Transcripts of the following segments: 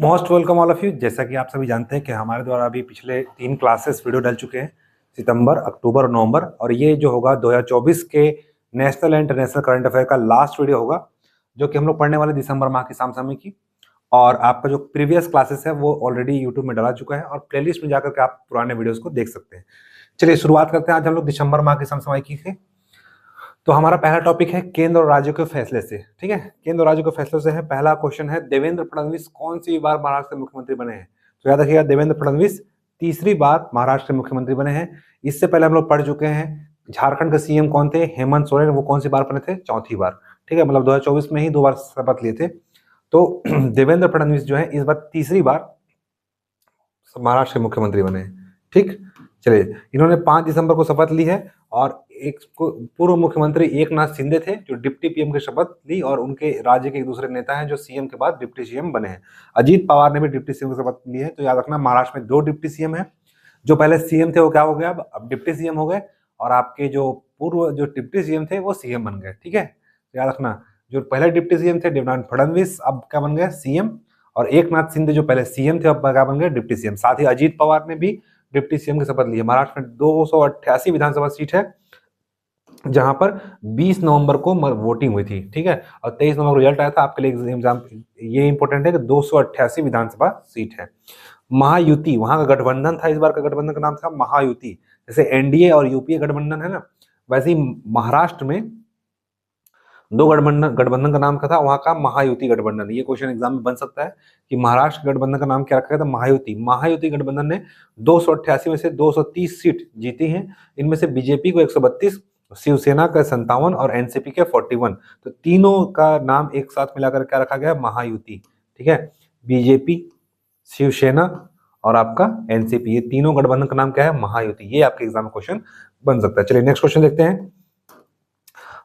Most welcome all of you. जैसा कि आप सभी जानते हैं कि हमारे द्वारा अभी पिछले 3 क्लासेस वीडियो डल चुके हैं, सितंबर, अक्टूबर और नवंबर, और ये जो होगा 2024 के national and international current affair का लास्ट वीडियो होगा, जो कि हम लोग पढ़ने वाले दिसंबर माह की समसामयिक की। और आपका जो प्रीवियस क्लासेस है वो ऑलरेडी यूट्यूब में डाला चुका है और प्लेलिस्ट में जाकर के आप पुराने वीडियोस को देख सकते हैं। चलिए शुरुआत करते हैं आज हम लोग दिसंबर माह की समसामयिकी से। तो हमारा पहला टॉपिक है केंद्र और राज्यों के फैसले से। ठीक है, केंद्र और राज्यों के फैसलों से है। पहला क्वेश्चन है, देवेंद्र फडणवीस कौन सी बार महाराष्ट्र के मुख्यमंत्री बने हैं? तो याद रखिएगा, देवेंद्र फडणवीस तीसरी बार महाराष्ट्र के मुख्यमंत्री बने हैं। इससे पहले हम लोग पढ़ चुके हैं झारखंड के सीएम कौन थे, हेमंत सोरेन, वो कौन सी बार बने थे? चौथी बार। ठीक है, मतलब 2024 में ही 2 बार शपथ लिए थे। तो देवेंद्र फडणवीस जो है इस बार तीसरी बार महाराष्ट्र के मुख्यमंत्री बने हैं। ठीक, चलिए, इन्होंने 5 दिसंबर को शपथ ली है और एक पूर्व मुख्यमंत्री एकनाथ शिंदे थे जो डिप्टी पीएम की शपथ ली, और उनके राज्य के एक दूसरे नेता हैं जो सीएम के बाद डिप्टी सीएम बने हैं। अजीत पवार ने भी डिप्टी सीएम की शपथ ली है। तो याद रखना, महाराष्ट्र में 2 डिप्टी सीएम है। जो पहले सीएम थे वो क्या हो गया, अब डिप्टी सीएम हो गए, और आपके जो पूर्व जो डिप्टी सीएम थे वो सीएम बन गए। ठीक है, तो याद रखना, जो पहले डिप्टी सीएम थे देवेंद्र फडणवीस, अब क्या बन गए? सीएम। और एकनाथ शिंदे जो पहले सीएम थे अब क्या बन गए? Deputy CM. साथ ही अजीत पवार ने भी डिप्टी सीएम की शपथ ली है। महाराष्ट्र में 288 विधानसभा सीट है, जहां पर 20 नवंबर को वोटिंग हुई थी। ठीक है, और 23 नवंबर को रिजल्ट आया था। आपके लिए एग्जाम ये इंपॉर्टेंट है कि 288 विधानसभा सीट है। महायुति, वहां का गठबंधन था, इस बार का गठबंधन का नाम था महायुति। जैसे एनडीए और यूपीए गठबंधन है ना, वैसे ही महाराष्ट्र में 2 गठबंधन का नाम क्या था? वहां का महायुति गठबंधन। ये क्वेश्चन एग्जाम में बन सकता है कि महाराष्ट्र गठबंधन का नाम क्या रखा गया था? महायुति। महायुति गठबंधन ने 288 में से 230 सीट जीती हैं। इनमें से बीजेपी को 132, शिवसेना का 57 और एनसीपी के 41। तो तीनों का नाम एक साथ मिलाकर क्या रखा गया? महायुति। ठीक है, बीजेपी, शिवसेना और आपका एनसीपी, ये तीनों गठबंधन का नाम क्या है? महायुति। ये आपके एग्जाम में क्वेश्चन बन सकता है। चलिए नेक्स्ट क्वेश्चन देखते हैं।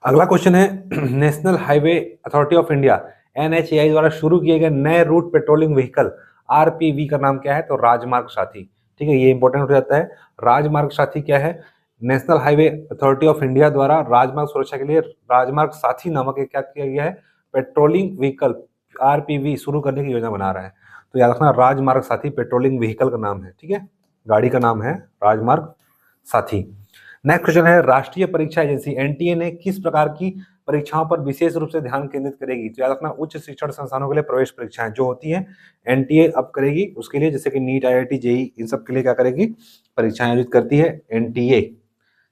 अगला क्वेश्चन है, national highway authority of India NHAI द्वारा शुरू किए गए नए रूट पेट्रोलिंग व्हीकल आरपीवी का नाम क्या है? तो राजमार्ग साथी। ठीक है, ये इंपॉर्टेंट हो जाता है। राजमार्ग साथी क्या है? National highway authority of India द्वारा राजमार्ग सुरक्षा के लिए राजमार्ग साथी नामक एक क्या किया गया है? पेट्रोलिंग व्हीकल आरपीवी शुरू करने की योजना बना रहा है। तो याद रखना, राजमार्ग साथी पेट्रोलिंग व्हीकल का नाम है। ठीक है, गाड़ी का नाम है राजमार्ग साथी। नेक्स्ट क्वेश्चन है, राष्ट्रीय परीक्षा एजेंसी एनटीए ने किस प्रकार की परीक्षाओं पर विशेष रूप से ध्यान केंद्रित करेगी? तो याद रखना, उच्च शिक्षण संस्थानों के लिए प्रवेश परीक्षाएं जो होती हैं एनटीए अब करेगी उसके लिए, जैसे कि नीट, आईआईटी, जेई, इन सब के लिए क्या करेगी? परीक्षाएं आयोजित करती है एनटीए।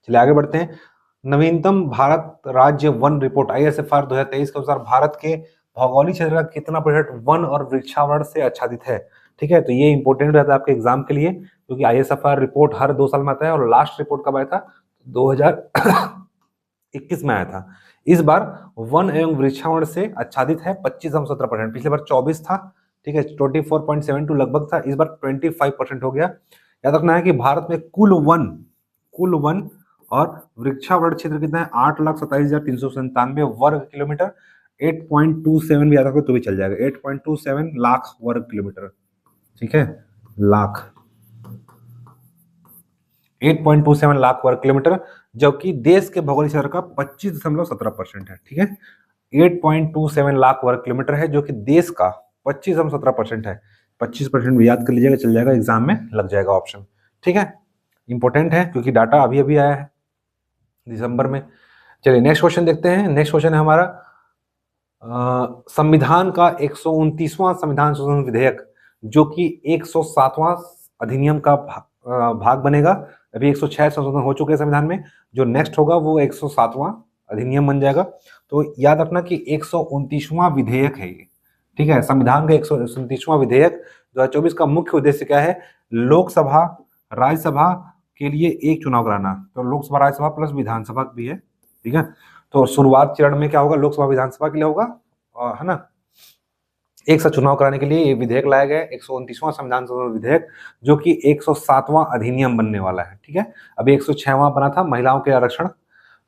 चलिए आगे बढ़ते हैं। नवीनतम भारत राज्य वन रिपोर्ट आईएसएफआर 2023 के अनुसार भारत के भौगोलिक क्षेत्र का कितना प्रतिशत वन और वृक्षावरण से आच्छादित है? ठीक है, तो ये इंपॉर्टेंट रहता है आपके एग्जाम के लिए, क्योंकि आईएसएफआर रिपोर्ट हर 2 साल में आता है और लास्ट रिपोर्ट कब आया था? 2021 में आया था। इस बार वन एवं वृक्षावरण से आच्छादित है 25.17%। पिछले बार 24 था। ठीक है, 24.72 लगभग था, इस बार 25% हो गया। याद रखना है कि भारत में कुल वन और वृक्षावरण क्षेत्र कितना है? 8,27,397 वर्ग किलोमीटर। 8.27 भी याद रखो तो भी चल जाएगा, 8.27 लाख वर्ग किलोमीटर। ठीक है, लाख, 8.27 लाख वर्ग किलोमीटर, जबकि देश के भौगोलिक क्षेत्र का 25.17% है। ठीक है, 8.27 लाख वर्ग किलोमीटर है, जो कि देश का 25.17% है। 25% भी याद कर लीजिएगा, चल जाएगा, एग्जाम में लग जाएगा ऑप्शन। ठीक है, इंपॉर्टेंट है क्योंकि डाटा अभी अभी आया है दिसंबर में। चलिए नेक्स्ट क्वेश्चन देखते हैं। नेक्स्ट क्वेश्चन है हमारा, संविधान का 129वां संविधान संशोधन विधेयक, जो कि 107वां अधिनियम का भाग बनेगा। अभी 106 संशोधन हो चुके हैं संविधान में, जो नेक्स्ट होगा वो 107वां अधिनियम बन जाएगा। तो याद रखना कि 129वां विधेयक है ये। ठीक है, संविधान का 129वां विधेयक 2024 का मुख्य उद्देश्य क्या है? लोकसभा, राज्यसभा के लिए एक चुनाव कराना। तो लोकसभा, राज्यसभा प्लस विधानसभा भी है। ठीक है, तो शुरुआत चरण में क्या होगा? लोकसभा विधानसभा के लिए होगा, है ना, एक साथ चुनाव कराने के लिए ये विधेयक लाया गया, 129वां संविधान संशोधन विधेयक, जो कि 107वां अधिनियम बनने वाला है। ठीक है, अभी 106वां बना था महिलाओं के आरक्षण,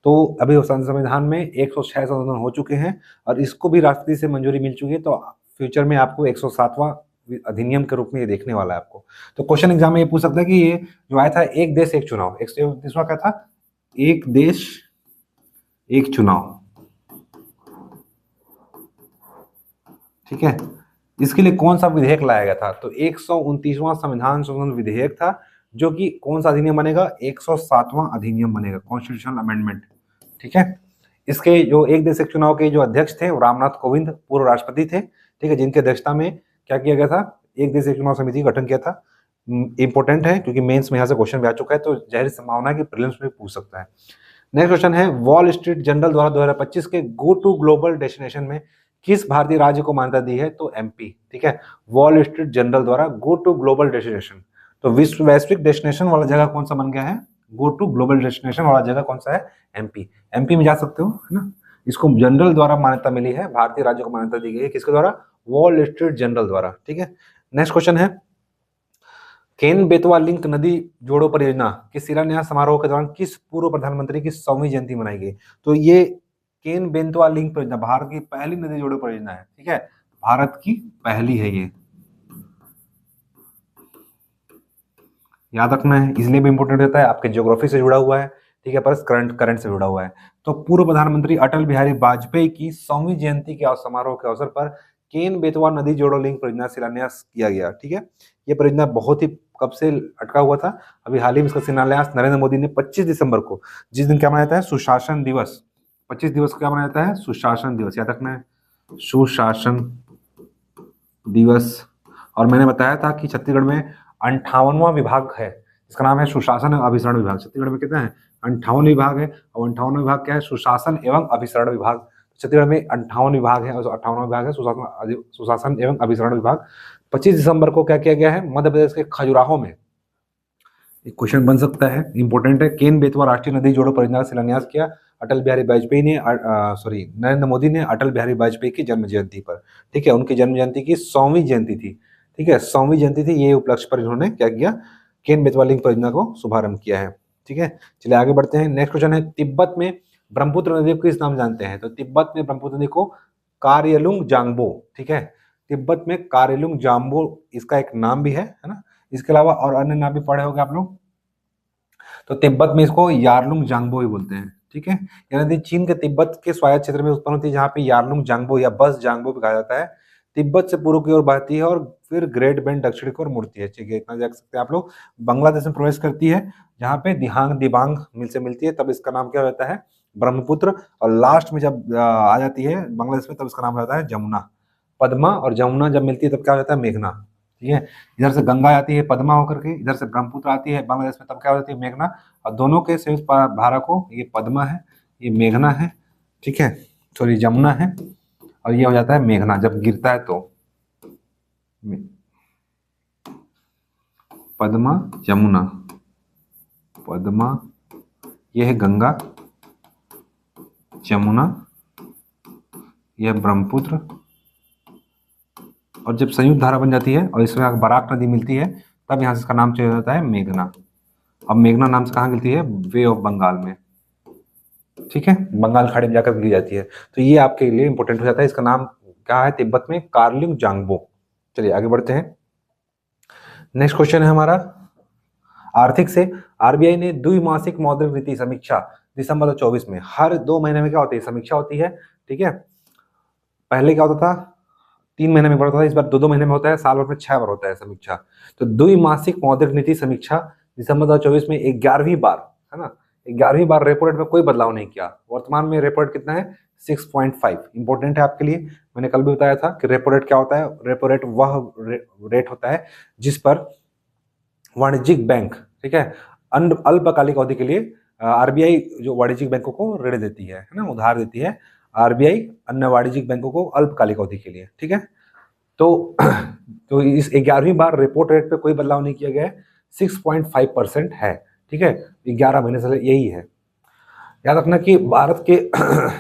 तो अभी संविधान में 106 संशोधन हो चुके हैं और इसको भी राष्ट्रपति से मंजूरी मिल चुकी है। तो फ्यूचर में आपको 107वां अधिनियम के रूप में ये देखने वाला है आपको। तो क्वेश्चन एग्जाम में ये पूछ सकता है कि ये जो आया था एक देश एक चुनाव, 129वां क्या था? एक देश एक चुनाव। ठीक है, इसके लिए कौन सा विधेयक लाया गया था? तो 129वां संविधान संशोधन विधेयक था, जो कि कौन सा अधिनियम बनेगा? 107वां अधिनियम बनेगा, कॉन्स्टिट्यूशनल अमेंडमेंट। ठीक है। इसके जो एक देश एक चुनाव के जो अध्यक्ष थे वो रामनाथ कोविंद पूर्व राष्ट्रपति थे। ठीक है, जिनकी अध्यक्षता में क्या किया गया था? एक देश एक चुनाव समिति का गठन किया था। इंपॉर्टेंट है क्योंकि मेंस में यहाँ से क्वेश्चन भी आ चुका है, तो जाहिर संभावना है कि प्रीलिम्स में पूछ सकता है। नेक्स्ट क्वेश्चन है, वॉल स्ट्रीट जर्नल द्वारा 2025 के गो टू ग्लोबल डेस्टिनेशन में किस भारतीय राज्य को मान्यता दी है? तो एमपी। ठीक है, वॉल स्ट्रीट जर्नल द्वारा गो टू ग्लोबल डेस्टिनेशन, तो विश्व वैश्विक डेस्टिनेशन वाला जगह कौन सा बन गया है? गो टू ग्लोबल डेस्टिनेशन वाला जगह कौन सा है? एमपी। एमपी में जा सकते हो, है ना। इसको जनरल द्वारा मान्यता मिली है, भारतीय राज्यों को मान्यता दी गई है, किसके द्वारा? वॉल स्ट्रीट जनरल द्वारा। ठीक है। नेक्स्ट क्वेश्चन है, केन बेतवा लिंक नदी जोड़ो परियोजना के शिलान्यास समारोह के दौरान किस पूर्व प्रधानमंत्री की 100वीं जयंती मनाई गई? तो ये केन बेतवा लिंक परियोजना भारत की पहली नदी जोड़ो परियोजना है। ठीक है, भारत की पहली है ये, याद रखना है, इसलिए भी इंपॉर्टेंट रहता है, आपके ज्योग्राफी से जुड़ा हुआ है। ठीक है, पर करंट से जुड़ा हुआ है। तो पूर्व प्रधानमंत्री अटल बिहारी वाजपेयी की 100वीं जयंती के समारोह के अवसर पर केन बेतवा नदी जोड़ो लिंक परियोजना शिलान्यास किया गया। ठीक है, ये परियोजना बहुत ही कब से अटका हुआ था, अभी हाल ही में इसका शिलान्यास नरेंद्र मोदी ने 25 दिसंबर को, जिस दिन क्या मनाया जाता है? सुशासन दिवस। 25 दिवस को क्या मनाया जाता है? सुशासन दिवस, याद रखना है, सुशासन दिवस। और मैंने बताया था कि छत्तीसगढ़ में 58वां विभाग है, इसका नाम है सुशासन एवं अभिसरण विभाग। छत्तीसगढ़ में कितना है? 58 विभाग है, और 58वां विभाग क्या है? सुशासन एवं अभिसरण विभाग। छत्तीसगढ़ में 58 विभाग है, और 58वां विभाग है सुशासन एवं अभिसरण विभाग। 25 दिसंबर को क्या किया गया है? मध्य प्रदेश के खजुराहो में, एक क्वेश्चन बन सकता है, इंपॉर्टेंट है, केन बेतवा राष्ट्रीय नदी जोड़ो परियोजना का शिलान्यास किया अटल बिहारी वाजपेयी ने, नरेंद्र मोदी ने अटल बिहारी वाजपेयी की जन्म जयंती पर। ठीक है, उनकी जन्म जयंती की 100वीं जयंती थी। ठीक है, 100वीं जयंती थी, ये उपलक्ष्य पर इन्होंने क्या किया? केन बेतवा लिंक परियोजना को शुभारंभ किया है। ठीक है, चलिए आगे बढ़ते हैं। नेक्स्ट क्वेश्चन है, तिब्बत में ब्रह्मपुत्र नदी को किस नाम जानते हैं? तो तिब्बत में ब्रह्मपुत्र नदी को कार्यलुंग जांगबो। ठीक है, तिब्बत में कार्यलुंग जाम्बो इसका एक नाम भी है ना। इसके अलावा और अन्य नाम भी पढ़े होंगे आप लोग। तो तिब्बत में इसको यारलुंग जांगबो ही बोलते हैं। ठीक है, यह नदी चीन के तिब्बत के स्वायत्त क्षेत्र में उत्पन्न होती है, जहाँ पे यारलुंग जांगबो या बस जांगबो भी कहा जाता है। तिब्बत से पूर्व की ओर बहती है और फिर ग्रेट बेंड दक्षिण की ओर मुड़ती है। ठीक है, इतना देख सकते हैं आप लोग। बांग्लादेश में प्रवेश करती है, जहाँ पे दिहांग दिबांग मिल से मिलती है, तब इसका नाम क्या रहता है? ब्रह्मपुत्र। और लास्ट में जब आ जाती है बांग्लादेश में, तब इसका नाम रहता है जमुना। पद्मा और जमुना जब मिलती है तब क्या हो जाता है? मेघना। ठीक है, इधर से गंगा आती है पद्मा होकर के, इधर से ब्रह्मपुत्र आती है बांग्लादेश में, तब क्या हो जाती है? मेघना। और दोनों के संयुक्त धारा को, ये पद्मा है, ये मेघना है। ठीक है, सॉरी जमुना है, और ये हो जाता है मेघना जब गिरता है तो। पद्मा जमुना, पद्मा ये है गंगा, जमुना यह ब्रह्मपुत्र, और जब संयुक्त धारा बन जाती है और इसमें बराक नदी मिलती है, तब यहाँ से इसका नाम चला जाता है मेघना। अब मेघना नाम से कहाँ मिलती है? वे ऑफ बंगाल में। ठीक है, बंगाल खाड़ी में जाकर मिल जाती है। तो ये आपके लिए इंपॉर्टेंट हो जाता है। इसका नाम क्या है तिब्बत में? कार्लिंग जांगबो। चलिए आगे बढ़ते हैं। नेक्स्ट क्वेश्चन है हमारा, आर्थिक से आरबीआई ने द्विमासिक मौद्रिक नीति समीक्षा दिसंबर 2024 में, हर 2 महीने में क्या होती है? समीक्षा होती है। ठीक है, पहले क्या होता था? 3 महीने में होता था, इस बार 2-2 महीने में होता है, साल भर में 6 बार होता है समीक्षा। तो द्विमासिक मौद्रिक नीति समीक्षा दिसंबर 2024 में 11वीं बार, है ना, 11वीं बार रेपो रेट में कोई बदलाव नहीं किया। वर्तमान में रेपो रेट कितना है? 6.5। इंपॉर्टेंट है आपके लिए, मैंने कल भी बताया था कि रेपो रेट क्या होता है। रेपो रेट वह रेट होता है जिस पर वाणिज्यिक बैंक, ठीक है, अल्पकालिक अवधि के लिए आरबीआई जो वाणिज्यिक बैंकों को ऋण देती है ना, उधार देती है आरबीआई अन्य वाणिज्यिक बैंकों को अल्पकालिक अवधि के लिए। ठीक है, तो इस 11वीं बार रेपो रेट पे कोई बदलाव नहीं किया गया है, 6.5% है। ठीक है, 11 महीने से यही है। याद रखना कि भारत के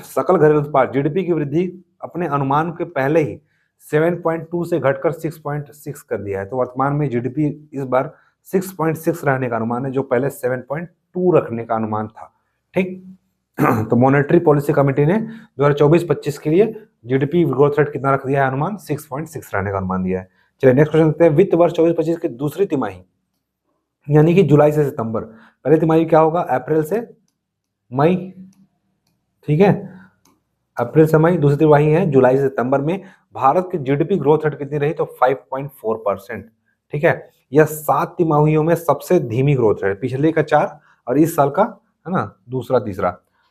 सकल घरेलू उत्पाद जीडीपी की वृद्धि अपने अनुमान के पहले ही 7.2 से घटकर 6.6 कर दिया है। तो वर्तमान में जीडीपी इस बार 6.6 रहने का अनुमान है, जो पहले 7.2 रखने का अनुमान था। ठीक, तो मॉनेटरी पॉलिसी कमेटी ने 2024-25 के लिए जीडीपी ग्रोथ रेट कितना रख दिया है? अनुमान 6.6 रहने का अनुमान दिया है। चलिए नेक्स्ट क्वेश्चन देखते हैं। वित्त वर्ष 24-25 की दूसरी तिमाही, यानी कि जुलाई से सितंबर, पहली तिमाही क्या होगा? अप्रैल से मई। ठीक है, अप्रैल से मई, दूसरी तिमाही है जुलाई से सितंबर में। भारत की जीडीपी ग्रोथ रेट कितनी रही? तो 5.4%। ठीक है, यह 7 तिमाहियों में सबसे धीमी ग्रोथ रेट, पिछले का 4 और इस साल का, है ना, दूसरा तीसरा।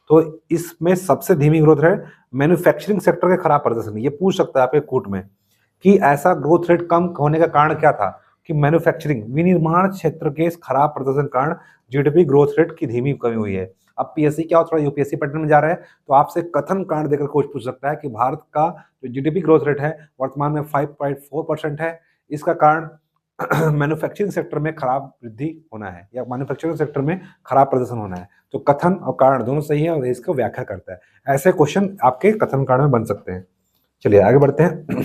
तो इसमें सबसे धीमी ग्रोथ रेट। मैन्युफैक्चरिंग सेक्टर के खराब प्रदर्शन, ये पूछ सकता है आपके कूट में कि ऐसा ग्रोथ रेट कम होने का कारण क्या था, कि मैन्युफैक्चरिंग विनिर्माण क्षेत्र के इस खराब प्रदर्शन कारण जीडीपी ग्रोथ रेट की धीमी कमी हुई है। अब पीएससी क्या हो, थोड़ा यूपीएससी पैटर्न में जा रहा है, तो आपसे कथन कांड देकर कोच पूछ सकता है कि भारत का जो जीडीपी ग्रोथ रेट है वर्तमान में 5.4% है, इसका कारण मैन्युफैक्चरिंग सेक्टर में खराब वृद्धि होना है या मैन्युफैक्चरिंग सेक्टर में खराब प्रदर्शन होना है। तो कथन और कारण दोनों सही है और इसको व्याख्या करता है। ऐसे क्वेश्चन आपके कथन कांड में बन सकते हैं। चलिए आगे बढ़ते हैं।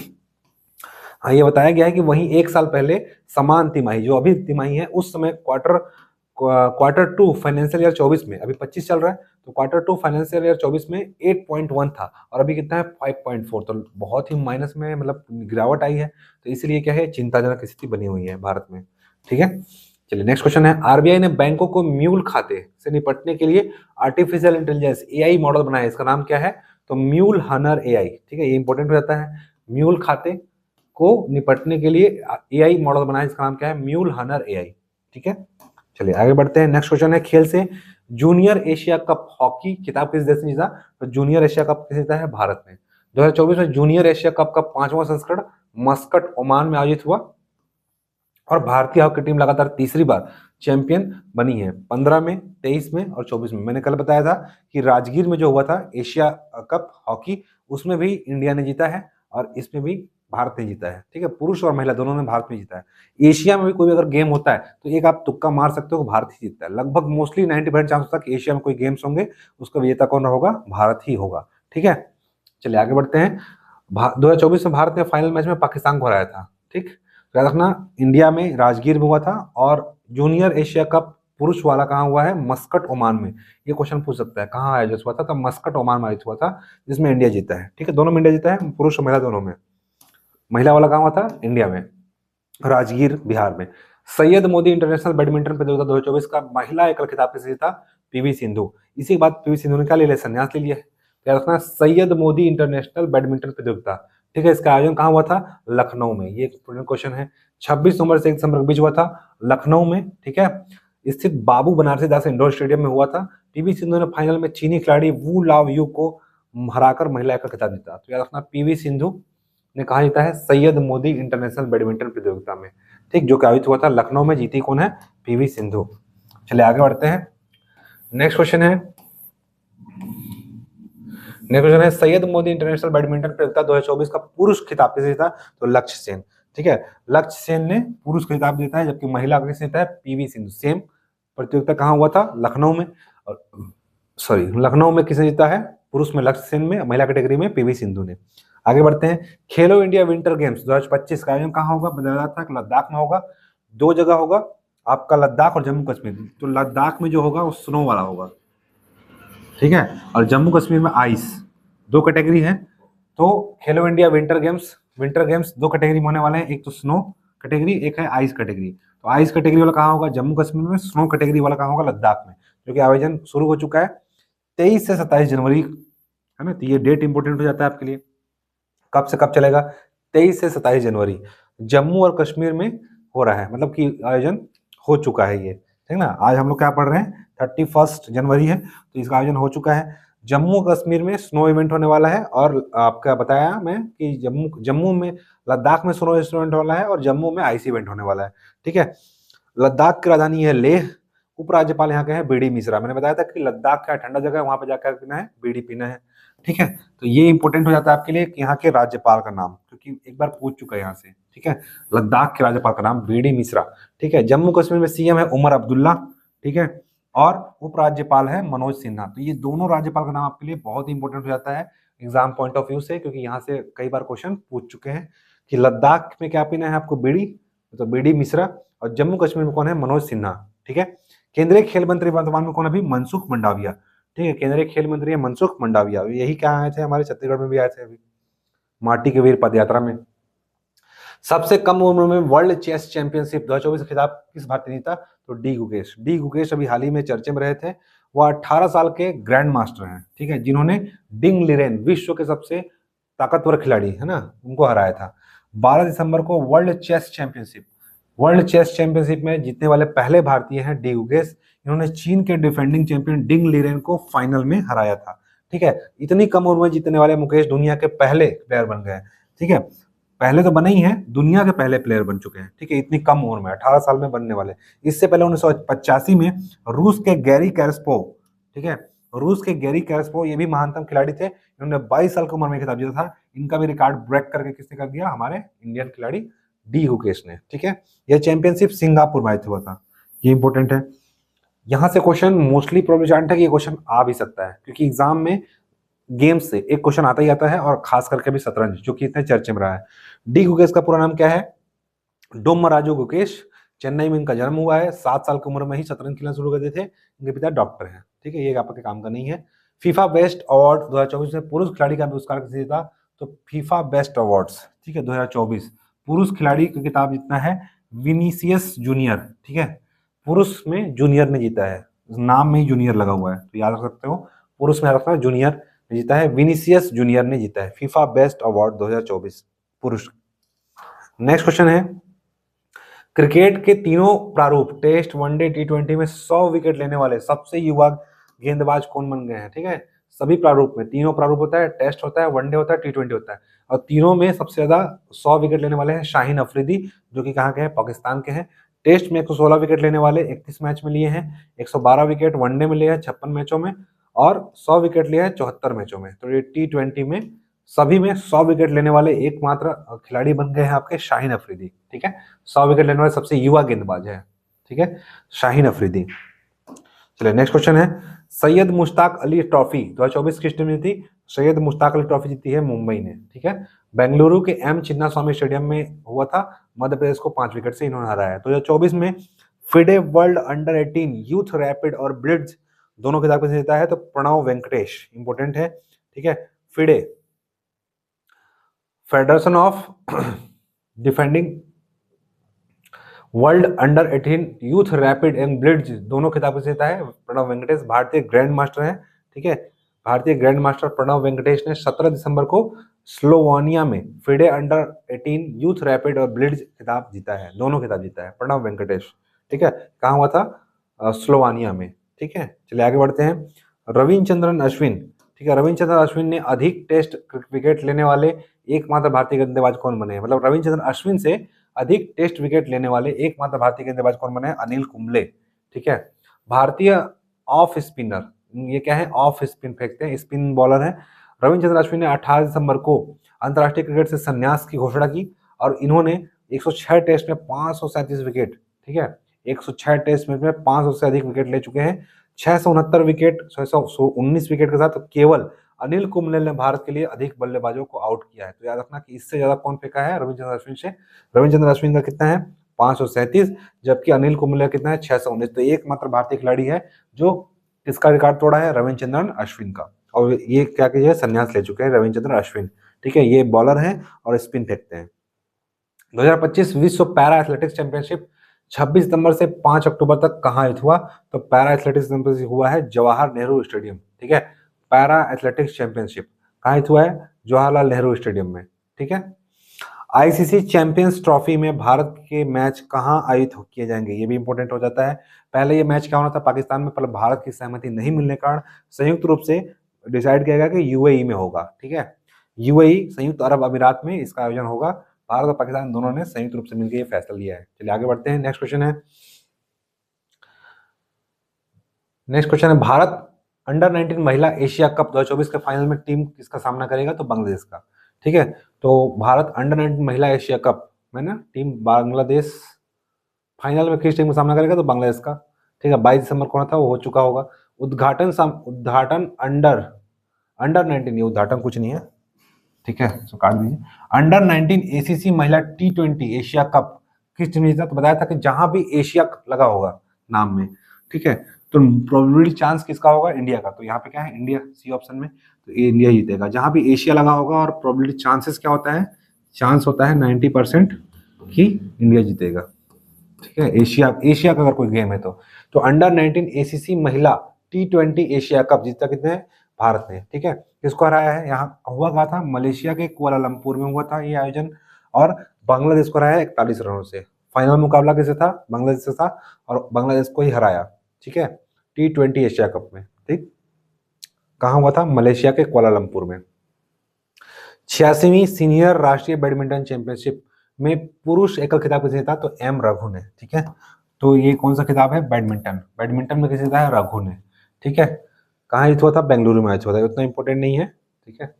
हाँ, ये बताया गया है कि वहीं एक साल पहले समान तिमाही, जो अभी तिमाही है, उस समय क्वार्टर टू फाइनेंशियल ईयर 24 में, अभी 25 चल रहा है, तो क्वार्टर टू फाइनेंशियल ईयर 24 में 8.1 था और अभी कितना है 5.4, तो बहुत ही माइनस में, मतलब गिरावट आई है। तो इसलिए क्या है, चिंताजनक स्थिति बनी हुई है भारत में। ठीक है, चलिए नेक्स्ट क्वेश्चन है। आरबीआई ने बैंकों को म्यूल खाते से निपटने के लिए आर्टिफिशियल इंटेलिजेंस एआई मॉडल बनाया, इसका नाम क्या है? तो म्यूल हनर एआई। ठीक है, ये इंपॉर्टेंट हो जाता है। म्यूल खाते को निपटने के लिए एआई मॉडल बनाया, इसका नाम क्या है? म्यूल हनर एआई। ठीक है, चलिए आगे बढ़ते हैं। नेक्स्ट क्वेश्चन है खेल से। जूनियर एशिया कप हॉकी खिताब किस देश ने जीता? तो जूनियर एशिया कप किस जीता है? भारत ने। 2024 में जूनियर एशिया कप का 5वां संस्करण मस्कट, ओमान में आयोजित हुआ और भारतीय हॉकी टीम लगातार तीसरी बार चैंपियन बनी है, 15 में, 23 में और 24 में। मैंने कल बताया था कि राजगीर में जो हुआ था एशिया कप हॉकी, उसमें भी इंडिया ने जीता है और इसमें भी भारत ने जीता है। ठीक है, पुरुष और महिला दोनों ने भारत में जीता है। एशिया में भी कोई अगर गेम होता है तो एक आप तुक्का मार सकते हो, भारत ही जीतता है। लगभग मोस्टली 90% चांस होता है कि एशिया में कोई गेम्स होंगे, उसका विजेता कौन होगा? भारत ही होगा। ठीक है, चलिए आगे बढ़ते हैं। 2024 में भारत ने फाइनल मैच में पाकिस्तान को हराया था। ठीक, याद रखना, इंडिया में राजगीर में हुआ था और जूनियर एशिया कप पुरुष वाला कहाँ हुआ है? मस्कट, ओमान में। ये क्वेश्चन पूछ सकता है कहाँ आयोजित हुआ था? तो मस्कट, ओमान में आयोजित हुआ था, जिसमें इंडिया जीता है। ठीक है, दोनों में इंडिया जीता है, पुरुष और महिला दोनों में। महिला वाला कहाँ हुआ था? इंडिया में, राजगीर, बिहार में। सैयद मोदी इंटरनेशनल बैडमिंटन प्रतियोगिता 2024 का महिला एकल खिताब किसे जीता? पीवी सिंधु। इसी के बाद पीवी सिंधु ने क्या ले लिया? संन्यास ले लिया है। याद रखना, सैयद मोदी इंटरनेशनल बैडमिंटन प्रतियोगिता। ठीक है, इसका आयोजन कहाँ हुआ था? लखनऊ में। ये इंपोर्टेंट क्वेश्चन है। 26 नवंबर से 1 दिसंबर के बीच हुआ था, लखनऊ में। ठीक है, स्थित बाबू बनारसी दास इंडोर स्टेडियम में हुआ था। पीवी सिंधु ने फाइनल में चीनी खिलाड़ी वू लाव यू को हराकर महिला एकल खिताब जीता। तो याद रखना, पीवी सिंधु ने कहा जीता है? सैयद मोदी इंटरनेशनल बैडमिंटन प्रतियोगिता में। ठीक, जो कि आयोजित हुआ था लखनऊ में। जीती कौन है? पीवी सिंधु। चलिए आगे बढ़ते हैं। नेक्स्ट क्वेश्चन है, सैयद मोदी इंटरनेशनल बैडमिंटन प्रतियोगिता 2024 का पुरुष खिताब किसे जीता? तो लक्ष्य सेन। ठीक है, लक्ष्य सेन ने पुरुष खिताब जीता है, जबकि महिला का किसे जीता है? पीवी सिंधु। सेम प्रतियोगिता कहाँ हुआ था? लखनऊ में। और सॉरी, लखनऊ में किसे जीता है? पुरुष में लक्ष्य सेन में, महिला कैटेगरी में पीवी सिंधु ने। आगे बढ़ते हैं। खेलो इंडिया विंटर गेम्स 2025 का आयोजन कहाँ होगा? बताया था कि लद्दाख में होगा। 2 जगह होगा आपका, लद्दाख और जम्मू कश्मीर। तो लद्दाख में जो होगा वो स्नो वाला होगा। ठीक है, और जम्मू कश्मीर में आइस। 2 कैटेगरी है। तो खेलो इंडिया विंटर गेम्स 2 कैटेगरी में होने वाले हैं, एक तो स्नो कैटेगरी, एक है आइस कैटेगरी। तो आइस कैटेगरी वाला कहाँ होगा? जम्मू कश्मीर में। स्नो कैटेगरी वाला कहाँ होगा? लद्दाख में। जो कि आयोजन शुरू हो चुका है 23 से 27 जनवरी, है ना। तो ये डेट इंपॉर्टेंट हो जाता है आपके लिए। कब से कब चलेगा? 23 से 27 जनवरी। जम्मू और कश्मीर में हो रहा है, मतलब कि आयोजन हो चुका है ये। ठीक ना, आज हम लोग क्या पढ़ रहे हैं? 31 जनवरी है, तो इसका आयोजन हो चुका है। जम्मू कश्मीर में स्नो इवेंट होने वाला है और आपका बताया मैं कि जम्मू में, लद्दाख में स्नो इवेंट वाला है और जम्मू में आइस इवेंट होने वाला है। ठीक है, लद्दाख की राजधानी है लेह। उपराज्यपाल यहाँ के हैं बीडी मिश्रा। मैंने बताया था कि लद्दाख का ठंडा जगह है, वहां पे जाकर पीना है, बीडी पीना है। ठीक है, तो ये इंपॉर्टेंट हो जाता है आपके लिए कि यहाँ के राज्यपाल का नाम, क्योंकि एक बार पूछ चुका है यहाँ से। ठीक है, लद्दाख के राज्यपाल का नाम बीडी मिश्रा। ठीक है, जम्मू कश्मीर में सीएम है उमर अब्दुल्ला। ठीक है, और उपराज्यपाल है मनोज सिन्हा। तो ये दोनों राज्यपाल का नाम आपके लिए बहुत ही इंपॉर्टेंट हो जाता है एग्जाम पॉइंट ऑफ व्यू से, क्योंकि यहाँ से कई बार क्वेश्चन पूछ चुके हैं कि लद्दाख में क्या पीना है आपको? बीड़ी, तो बीडी मिश्रा। और जम्मू कश्मीर में कौन है? मनोज सिन्हा। ठीक है, केंद्रीय खेल मंत्री वर्तमान में कौन है? अभी मनसुख मंडाविया। ठीक है, केंद्रीय खेल मंत्री है मनसुख मंडाविया। यही क्या आए थे, हमारे छत्तीसगढ़ में भी आए थे अभी माटी के वीर पदयात्रा में। सबसे कम उम्र में वर्ल्ड चेस चैंपियनशिप 2024 का खिताब किस भारतीय ने जीता? तो डी गुकेश। डी गुकेश अभी हाल ही में चर्चे में रहे थे वो 18 साल के ग्रैंड मास्टर हैं, ठीक है, जिन्होंने डिंग लिरेन, विश्व के सबसे ताकतवर खिलाड़ी है ना, उनको हराया था। 12 दिसंबर को वर्ल्ड चेस चैंपियनशिप में जीतने वाले पहले भारतीय हैं डी गुकेश। इन्होंने चीन के डिफेंडिंग चैंपियन डिंग लिरेन को फाइनल में हराया था, ठीक है। इतनी कम उम्र में जीतने वाले मुकेश दुनिया के पहले प्लेयर बन गए, ठीक है। पहले तो बने ही हैं, दुनिया के पहले प्लेयर बन चुके हैं, ठीक है, इतनी कम उम्र में 18 साल में बनने वाले। इससे पहले 1985 में रूस के गैरी कैस्परोव, ठीक है, रूस के गैरी कैस्परोव ये भी महानतम खिलाड़ी थे, इन्होंने 22 साल की उम्र में खिताब जीता था। इनका भी रिकॉर्ड ब्रेक करके किसने कर दिया, हमारे इंडियन खिलाड़ी डी गुकेश ने, ठीक है। यह चैंपियनशिप सिंगापुर में हुआ था, ये इंपॉर्टेंट है। यहां से क्वेश्चन मोस्टली प्रोबेबिलिटी है कि ये क्वेश्चन आ भी सकता है, क्योंकि एग्जाम में गेम्स से एक क्वेश्चन आता ही आता है, और खास करके भी शतरंज जो कि इतने चर्चे में रहा है। डी गुकेश का पूरा नाम क्या है, डोमराजू गुकेश। चेन्नई में इनका जन्म हुआ है, 7 साल की उम्र में ही शतरंज खेलना शुरू कर दिए थे। इनके पिता डॉक्टर हैं, ठीक है, ये आपके काम का नहीं है। फीफा बेस्ट अवार्ड 2024 में पुरुष खिलाड़ी का पुरस्कार किसे जीता, तो फीफा बेस्ट अवार्ड्स, ठीक है, 2024 पुरुष खिलाड़ी का किताब जीतना है विनीसियस जूनियर, ठीक है, पुरुष में जूनियर ने जीता है, नाम में ही जूनियर लगा हुआ है तो याद रख सकते हो, पुरुष में रखना जूनियर ने जीता है, विनीसियस जूनियर ने जीता है फीफा बेस्ट अवार्ड 2024 पुरुष। नेक्स्ट क्वेश्चन है, क्रिकेट के तीनों प्रारूप टेस्ट, वनडे, टी20 में 100 विकेट लेने वाले सबसे युवा गेंदबाज कौन बन गए हैं, ठीक है। सभी प्रारूप में, तीनों प्रारूप होता है, टेस्ट होता है, वनडे होता है, टी20 होता है, और तीनों में सबसे ज्यादा 100 विकेट लेने वाले हैं शाहीन अफरीदी, जो कि कहाँ के हैं, पाकिस्तान के हैं। टेस्ट में 116 विकेट लेने वाले 31 मैच में लिए हैं, 112 विकेट वनडे में लिए हैं 56 मैचों में, और 100 विकेट लिए हैं 74 मैचों में। तो ये टी20 में सभी में 100 विकेट लेने वाले एकमात्र खिलाड़ी बन गए हैं आपके शाहीन अफरीदी, ठीक है। 100 विकेट लेने वाले सबसे युवा गेंदबाज है, ठीक है, शाहीन अफरीदी। चलिए नेक्स्ट क्वेश्चन है, सैयद मुश्ताक अली ट्रॉफी 2024 किस टीम ने जीती, सैयद मुश्ताक अली ट्रॉफी जीती है मुंबई ने, ठीक है। बेंगलुरु के एम चिन्नास्वामी स्टेडियम में हुआ था, मध्य प्रदेश को 5 विकेट से इन्होंने हराया। 2024 में FIDE world under 18 youth rapid और ब्लिट्ज दोनों खिताब से जीता है, तो प्रणव वेंकटेश इंपोर्टेंट है, ठीक है। FIDE federation of defending world under 18 youth rapid and blitz दोनों खिताबों से जीता है प्रणव वेंकटेश, भारतीय ग्रैंड मास्टर है, ठीक है। भारतीय ग्रैंड मास्टर प्रणव वेंकटेश ने 17 दिसंबर को स्लोवानिया में फिडे अंडर 18 यूथ रैपिड और ब्लिट्ज खिताब जीता है, दोनों खिताब जीता है प्रणव वेंकटेश, ठीक है। कहाँ हुआ था, स्लोवानिया में, ठीक है। चलिए आगे बढ़ते हैं, रविचंद्रन अश्विन, ठीक है, रविचंद्रन अश्विन ने अधिक टेस्ट विकेट लेने वाले एकमात्र भारतीय गेंदबाज कौन बने हैं, मतलब रविचंद्रन अश्विन से अधिक टेस्ट विकेट लेने वाले एकमात्र भारतीय गेंदबाज कौन बने हैं, अनिल कुंबले, ठीक है। भारतीय ऑफ स्पिनर, ये क्या है, ऑफ स्पिन फेंकते हैं, स्पिन बॉलर है। रविचंद्रन अश्विन ने 18 दिसंबर को अंतर्राष्ट्रीय क्रिकेट से संन्यास की घोषणा की, और इन्होंने 106 टेस्ट में 537 विकेट, ठीक है, 106 टेस्ट मैच में 500 से अधिक विकेट ले चुके हैं, 669 विकेट, 619 विकेट के साथ केवल अनिल कुंबले ने भारत के लिए अधिक बल्लेबाजों को आउट किया है। तो याद रखना कि इससे ज्यादा कौन फेंका है, रविचंद्रन अश्विन से। रविचंद्रन अश्विन का कितना है, 537, जबकि अनिल कुंबले का कितना है, 619। तो एकमात्र भारतीय खिलाड़ी है जो किसका रिकॉर्ड तोड़ा है, रविचंद्रन अश्विन का, और ये क्या कीजिए, संन्यास ले चुके हैं रविचंद्रन अश्विन, ठीक है। ये बॉलर हैं और स्पिन फेंकते हैं। 2025 विश्व पैरा एथलेटिक्स चैंपियनशिप 26 सितंबर से 5 अक्टूबर तक कहाँ आयोजित हुआ, तो पैरा एथलेटिक्स चैंपियनशिप हुआ है जवाहर नेहरू स्टेडियम, ठीक है। पैरा एथलेटिक्स चैंपियनशिप कहाँ आयोजित हुआ है, जवाहरलाल नेहरू स्टेडियम में, ठीक है। आईसीसी चैंपियंस ट्रॉफी में भारत के मैच कहाँ आयोजित किए जाएंगे, ये भी इंपॉर्टेंट हो जाता है। पहले ये मैच क्या होना था पाकिस्तान में, पर भारत की सहमति नहीं मिलने के कारण संयुक्त रूप से डिसाइड किया गया कि यूएई में होगा, ठीक है। यूएई संयुक्त अरब अमीरात में इसका आयोजन होगा। भारत और पाकिस्तान दोनों ने संयुक्त रूप से मिलकर ये फैसला लिया है। चलिए आगे बढ़ते हैं, नेक्स्ट क्वेश्चन है, भारत अंडर 19 महिला एशिया कप 2024 के फाइनल में टीम किसका सामना करेगा, तो बांग्लादेश का, ठीक है। तो भारत अंडर 19 महिला एशिया कप में ना टीम बांग्लादेश फाइनल में किस टीम का सामना करेगा, तो बांग्लादेश का, ठीक है। 22 दिसंबर को था, वो हो चुका होगा। उद्घाटन अंडर 19, ये उद्घाटन कुछ नहीं है, ठीक है, तो काट दीजिए। अंडर 19 एसीसी महिला टी20 एशिया कप किस टीम ने जीता, तो बताया था कि जहां भी एशिया लगा होगा नाम में, ठीक है, तो प्रोबेबिलिटी चांस किसका होगा, इंडिया का। तो यहाँ पे क्या है, इंडिया, सी ऑप्शन में, तो ये इंडिया जीतेगा। जहां भी एशिया लगा होगा, और प्रोबेबिलिटी चांसेस क्या होता है, चांस होता है 90% कि इंडिया जीतेगा, ठीक है। एशिया का अगर कोई गेम है तो अंडर 19 एसीसी महिला T20 एशिया कप जीता कितने भारत ने, ठीक है। किसको हराया है, यहाँ हुआ कहा था मलेशिया के कुआलालंपुर में हुआ था ये आयोजन, और बांग्लादेश को हराया 41 रनों से। फाइनल मुकाबला किसे था, बांग्लादेश से था, और बांग्लादेश को ही हराया, ठीक है, T20 एशिया कप में, ठीक। कहाँ हुआ था, मलेशिया के कुआलालंपुर में। 86वीं सीनियर राष्ट्रीय बैडमिंटन चैंपियनशिप में पुरुष एकल खिताब किसे था, तो एम रघु ने, ठीक है। तो ये कौन सा खिताब है, बैडमिंटन, बैडमिंटन में किसे था, रघु ने, ठीक है। कहाँ जीत हुआ था, बेंगलुरु में हुआ था, उतना इंपॉर्टेंट नहीं है, ठीक है।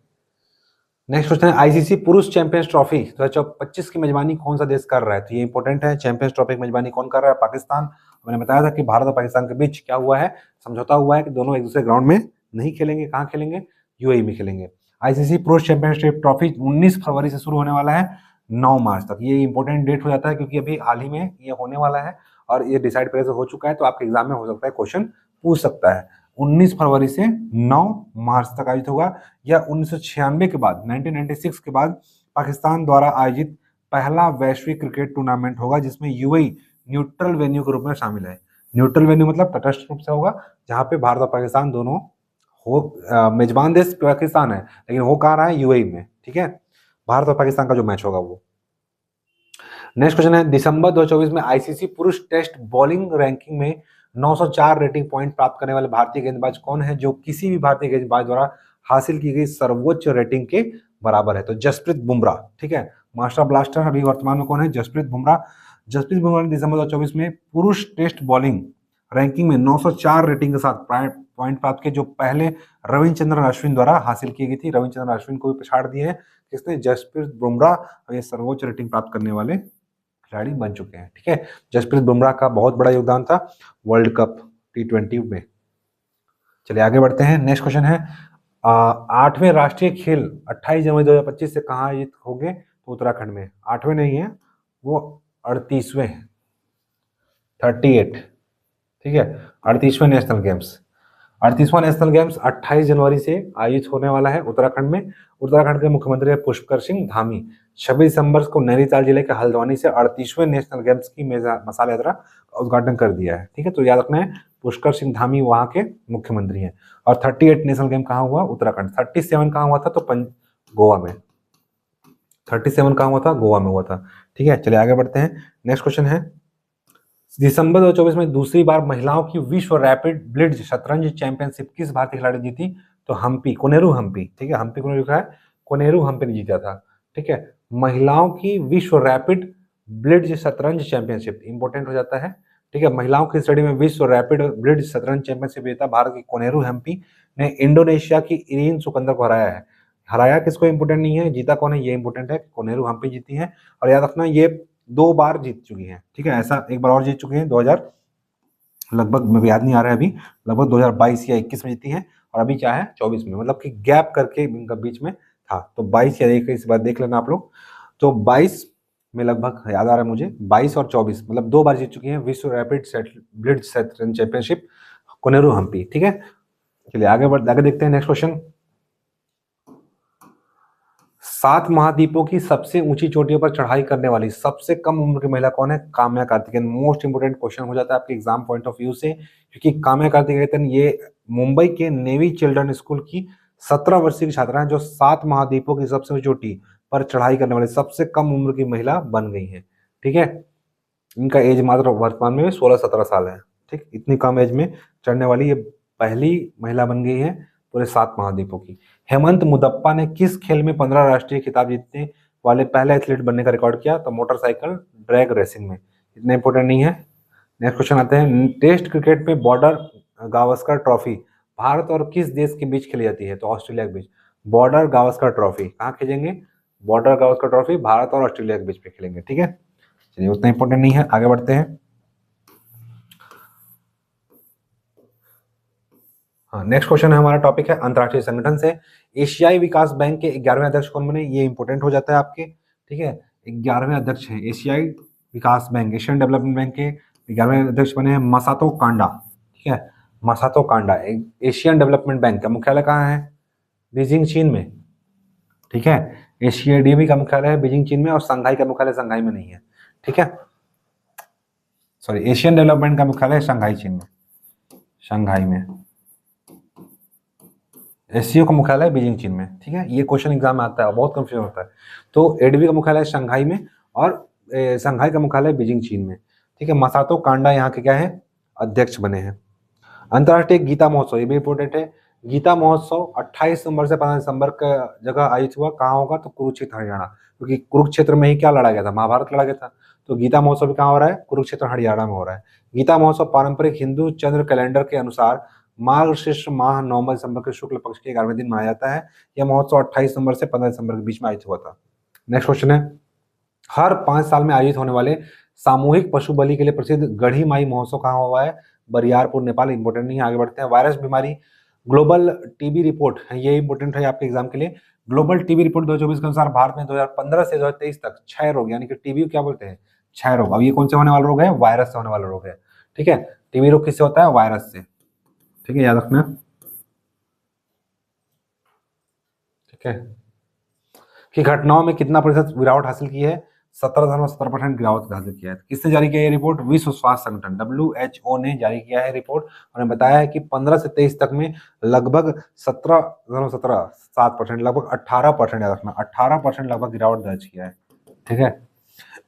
नेक्स्ट क्वेश्चन है, आईसीसी पुरुष चैंपियंस ट्रॉफी 2025 की मेजबानी कौन सा देश कर रहा है, तो ये इंपॉर्टेंट है। चैंपियंस ट्रॉफी की मेजबानी कौन कर रहा है, पाकिस्तान। मैंने बताया था कि भारत और पाकिस्तान के बीच क्या हुआ है, समझौता हुआ है कि दोनों एक दूसरे ग्राउंड में नहीं खेलेंगे, कहाँ खेलेंगे, यूएई में खेलेंगे। आईसीसी पुरुष चैंपियनशिप ट्रॉफी 19 फरवरी से शुरू होने वाला है 9 मार्च तक। ये इंपॉर्टेंट डेट हो जाता है क्योंकि अभी हाल ही में ये होने वाला है और ये डिसाइड पहले से हो चुका है, तो आपके एग्जाम में हो सकता है क्वेश्चन पूछ सकता है। 19 फरवरी से 9 मार्च तक आयोजित होगा। यह 1996 के बाद 1996 के बाद पाकिस्तान द्वारा आयोजित पहला वैश्विक क्रिकेट टूर्नामेंट होगा जिसमें यूएई न्यूट्रल वेन्यू के रूप में शामिल है। न्यूट्रल वेन्यू मतलब तटस्थ रूप से होगा, जहां पे भारत और पाकिस्तान दोनों हो। मेजबान देश पाकिस्तान है लेकिन हो कहाँ रहा है, यूएई में, ठीक है। भारत और पाकिस्तान का जो मैच होगा वो। नेक्स्ट क्वेश्चन है, दिसंबर 2024 में आईसीसी पुरुष टेस्ट बॉलिंग रैंकिंग में 904 रेटिंग पॉइंट प्राप्त करने वाले भारतीय गेंदबाज कौन है, जो किसी भी भारतीय गेंदबाज द्वारा हासिल की गई सर्वोच्च रेटिंग के बराबर है, तो जसप्रीत बुमराह, ठीक है। मास्टर ब्लास्टर अभी वर्तमान में कौन है, जसप्रीत बुमराह। जसप्रीत बुमराह ने दिसंबर 2024 में पुरुष टेस्ट बॉलिंग रैंकिंग में 904 रेटिंग के साथ पॉइंट प्राप्त किए, जो पहले रविचंद्रन अश्विन द्वारा हासिल की गई थी। रविचंद्रन अश्विन को भी पछाड़ दिए हैं किसने, जसप्रीत बुमराह, और ये सर्वोच्च रेटिंग प्राप्त करने वाले खिलाड़ी बन चुके हैं, ठीक है। जसप्रीत बुमराह का बहुत बड़ा योगदान था वर्ल्ड कप T20 में। चलिए आगे बढ़ते हैं। नेक्स्ट क्वेश्चन है, 8वें राष्ट्रीय खेल 28 जनवरी 2025 से कहाँ आयोजित होंगे, तो उत्तराखंड में। 8वें नहीं है, वो 38वें है, 38, ठीक है। 38वें नेशनल गेम्स, 38वां नेशनल गेम्स 28 जनवरी से आयोजित होने वाला है उत्तराखंड में। उत्तराखंड के मुख्यमंत्री है पुष्कर सिंह धामी। 26 दिसंबर को नैनीताल जिले के हल्द्वानी से 38वें नेशनल गेम्स की मसाल यात्रा का उद्घाटन कर दिया है, ठीक है। तो याद रखना है पुष्कर सिंह धामी वहां के मुख्यमंत्री हैं। और 38 नेशनल गेम कहाँ हुआ, उत्तराखंड। 37 कहाँ हुआ था, तो गोवा में। 37 कहाँ हुआ था, गोवा में हुआ था, ठीक है। चलिए आगे बढ़ते हैं। नेक्स्ट क्वेश्चन है, दिसंबर 2024 में दूसरी बार महिलाओं की विश्व रैपिड ब्लिट्ज शतरंज चैंपियनशिप किस भारतीय खिलाड़ी जीती, तो हम्पी, कोनेरू हम्पी, ठीक है। हम्पी को लिखा है, कोनेरू हम्पी ने जीता था, ठीक है। महिलाओं की विश्व रैपिड ब्लिट्ज शतरंज चैंपियनशिप इंपॉर्टेंट हो जाता है, ठीक है। महिलाओं की स्टडी में विश्व रैपिड ब्लिट्ज शतरंज चैंपियनशिप जीता भारत की कोनेरू हम्पी ने इंडोनेशिया की इरीन सुकंदर को हराया है। हराया किसको इंपॉर्टेंट नहीं है, जीता कौन है ये इंपॉर्टेंट है, कोनेरू हम्पी जीती है। और याद रखना ये 2 बार जीत चुकी हैं, ठीक है। ऐसा एक बार और जीत चुके हैं 2000 लगभग, मुझे याद नहीं आ रहा है अभी, लगभग 2022 या 21 में जीती हैं, और अभी क्या है 24 में, मतलब कि गैप करके इनका बीच में था। तो 22 या 21 बार देख लेना आप लोग। तो 22 में लगभग याद आ रहा है मुझे, 22 और 24 मतलब 2 बार जीत चुकी हैं विश्व रैपिड ब्लिट्ज शतरंज चैंपियनशिप कोनेरू हम्पी, ठीक है। चलिए आगे देखते हैं। नेक्स्ट क्वेश्चन, 7 महाद्वीपों की सबसे ऊंची चोटियों पर चढ़ाई करने वाली सबसे कम उम्र की महिला कौन है, Kamya Karthikeyan. Most important question हो जाता है आपके एग्जाम पॉइंट ऑफ व्यू से, क्योंकि काम्या कार्तिकेयन ये मुंबई के नेवी चिल्ड्रन स्कूल की 17 वर्षीय की छात्रा है, जो 7 महाद्वीपों की सबसे ऊंची चोटी पर चढ़ाई करने वाली सबसे कम उम्र की महिला बन गई है, ठीक है। इनका एज मात्र वर्तमान में 16-17 साल है, ठीक। इतनी कम एज में चढ़ने वाली ये पहली महिला बन गई है पूरे 7 महाद्वीपों की। हेमंत मुदप्पा ने किस खेल में 15 राष्ट्रीय खिताब जीतने वाले पहले एथलीट बनने का रिकॉर्ड किया, तो मोटरसाइकिल ड्रैग रेसिंग में। इतना इंपॉर्टेंट नहीं है। नेक्स्ट क्वेश्चन आते हैं, टेस्ट क्रिकेट में बॉर्डर गावस्कर ट्रॉफी भारत और किस देश के बीच खेली जाती है, तो ऑस्ट्रेलिया के बीच। बॉर्डर गावस्कर ट्रॉफी कहाँ खेलेंगे, बॉर्डर गावस्कर ट्रॉफी भारत और ऑस्ट्रेलिया के बीच में खेलेंगे, ठीक है। चलिए उतना इंपॉर्टेंट नहीं है, आगे बढ़ते हैं। हाँ, नेक्स्ट क्वेश्चन है हमारा टॉपिक है अंतर्राष्ट्रीय संगठन से एशियाई विकास बैंक के 11वें अध्यक्ष कौन बने, ये इंपॉर्टेंट हो जाता है आपके, ठीक है। 11वें अध्यक्ष है एशियाई विकास बैंक, एशियन डेवलपमेंट बैंक के 11वें अध्यक्ष बने हैं मसातो कांडा, ठीक है। मसातो कांडा। एशियन डेवलपमेंट बैंक का मुख्यालय कहाँ है, बीजिंग चीन में, ठीक है। एशियाडीबी का मुख्यालय है बीजिंग चीन में, और संघाई का मुख्यालय संघाई में नहीं है, ठीक है। सॉरी, एशियन डेवलपमेंट का मुख्यालय है शंघाई चीन में, शंघाई में। एससीओ का मुख्यालय बीजिंग चीन में, ठीक है, ये क्वेश्चन एग्जाम में आता है, बहुत कंफ्यूजन होता है। तो एडबी का मुख्यालय शंघाई में और शंघाई का मुख्यालय बीजिंग चीन में, ठीक है। मसातो कांडा यहाँ के क्या है, अध्यक्ष बने हैं। अंतर्राष्ट्रीय गीता महोत्सव, ये भी इंपॉर्टेंट है। गीता महोत्सव 28 नवंबर से 15 दिसंबर का जगह आयोजित हुआ, कहाँ होगा, तो कुरुक्षेत्र हरियाणा, क्योंकि कुरुक्षेत्र में ही क्या लड़ा गया था, महाभारत लड़ा गया था। तो गीता महोत्सव भी कहाँ हो रहा है, कुरुक्षेत्र हरियाणा में हो रहा है। गीता महोत्सव पारंपरिक हिंदू चंद्र कैलेंडर के अनुसार मार्गशीर्ष माह नवंबर दिसंबर के शुक्ल पक्ष के 11वें दिन मनाया जाता है। यह महोत्सव 28 नवंबर से 15 दिसंबर के बीच में आयोजित हुआ था। नेक्स्ट क्वेश्चन है, हर 5 साल में आयोजित होने वाले सामूहिक पशु बलि के लिए प्रसिद्ध गढ़ी माई महोत्सव कहाँ हुआ है, बरियारपुर नेपाल। इंपॉर्टेंट नहीं है, आगे बढ़ते हैं। वायरस बीमारी, ग्लोबल टीबी रिपोर्ट है, ये इंपॉर्टेंट है आपके एग्जाम के लिए। ग्लोबल टीबी रिपोर्ट 2024 के अनुसार भारत में 2015 से 2023 तक 6 रोग, यानी कि टीबी क्या बोलते हैं, 6 रोग। अब ये कौन से होने वाला रोग है, वायरस से होने वाला रोग है, ठीक है। टीबी रोग किससे होता है, वायरस से, ठीक है, याद रखना, ठीक है। कि घटनाओं में कितना प्रतिशत गिरावट हासिल की है, 17.17% गिरावट हासिल किया है। किसने जारी किया ये रिपोर्ट, विश्व स्वास्थ्य संगठन WHO ने जारी किया है रिपोर्ट, और बताया है कि 15 से 23 तक में लगभग 17.17 लगभग 18%, याद रखना 18% लगभग गिरावट दर्ज किया है, ठीक है।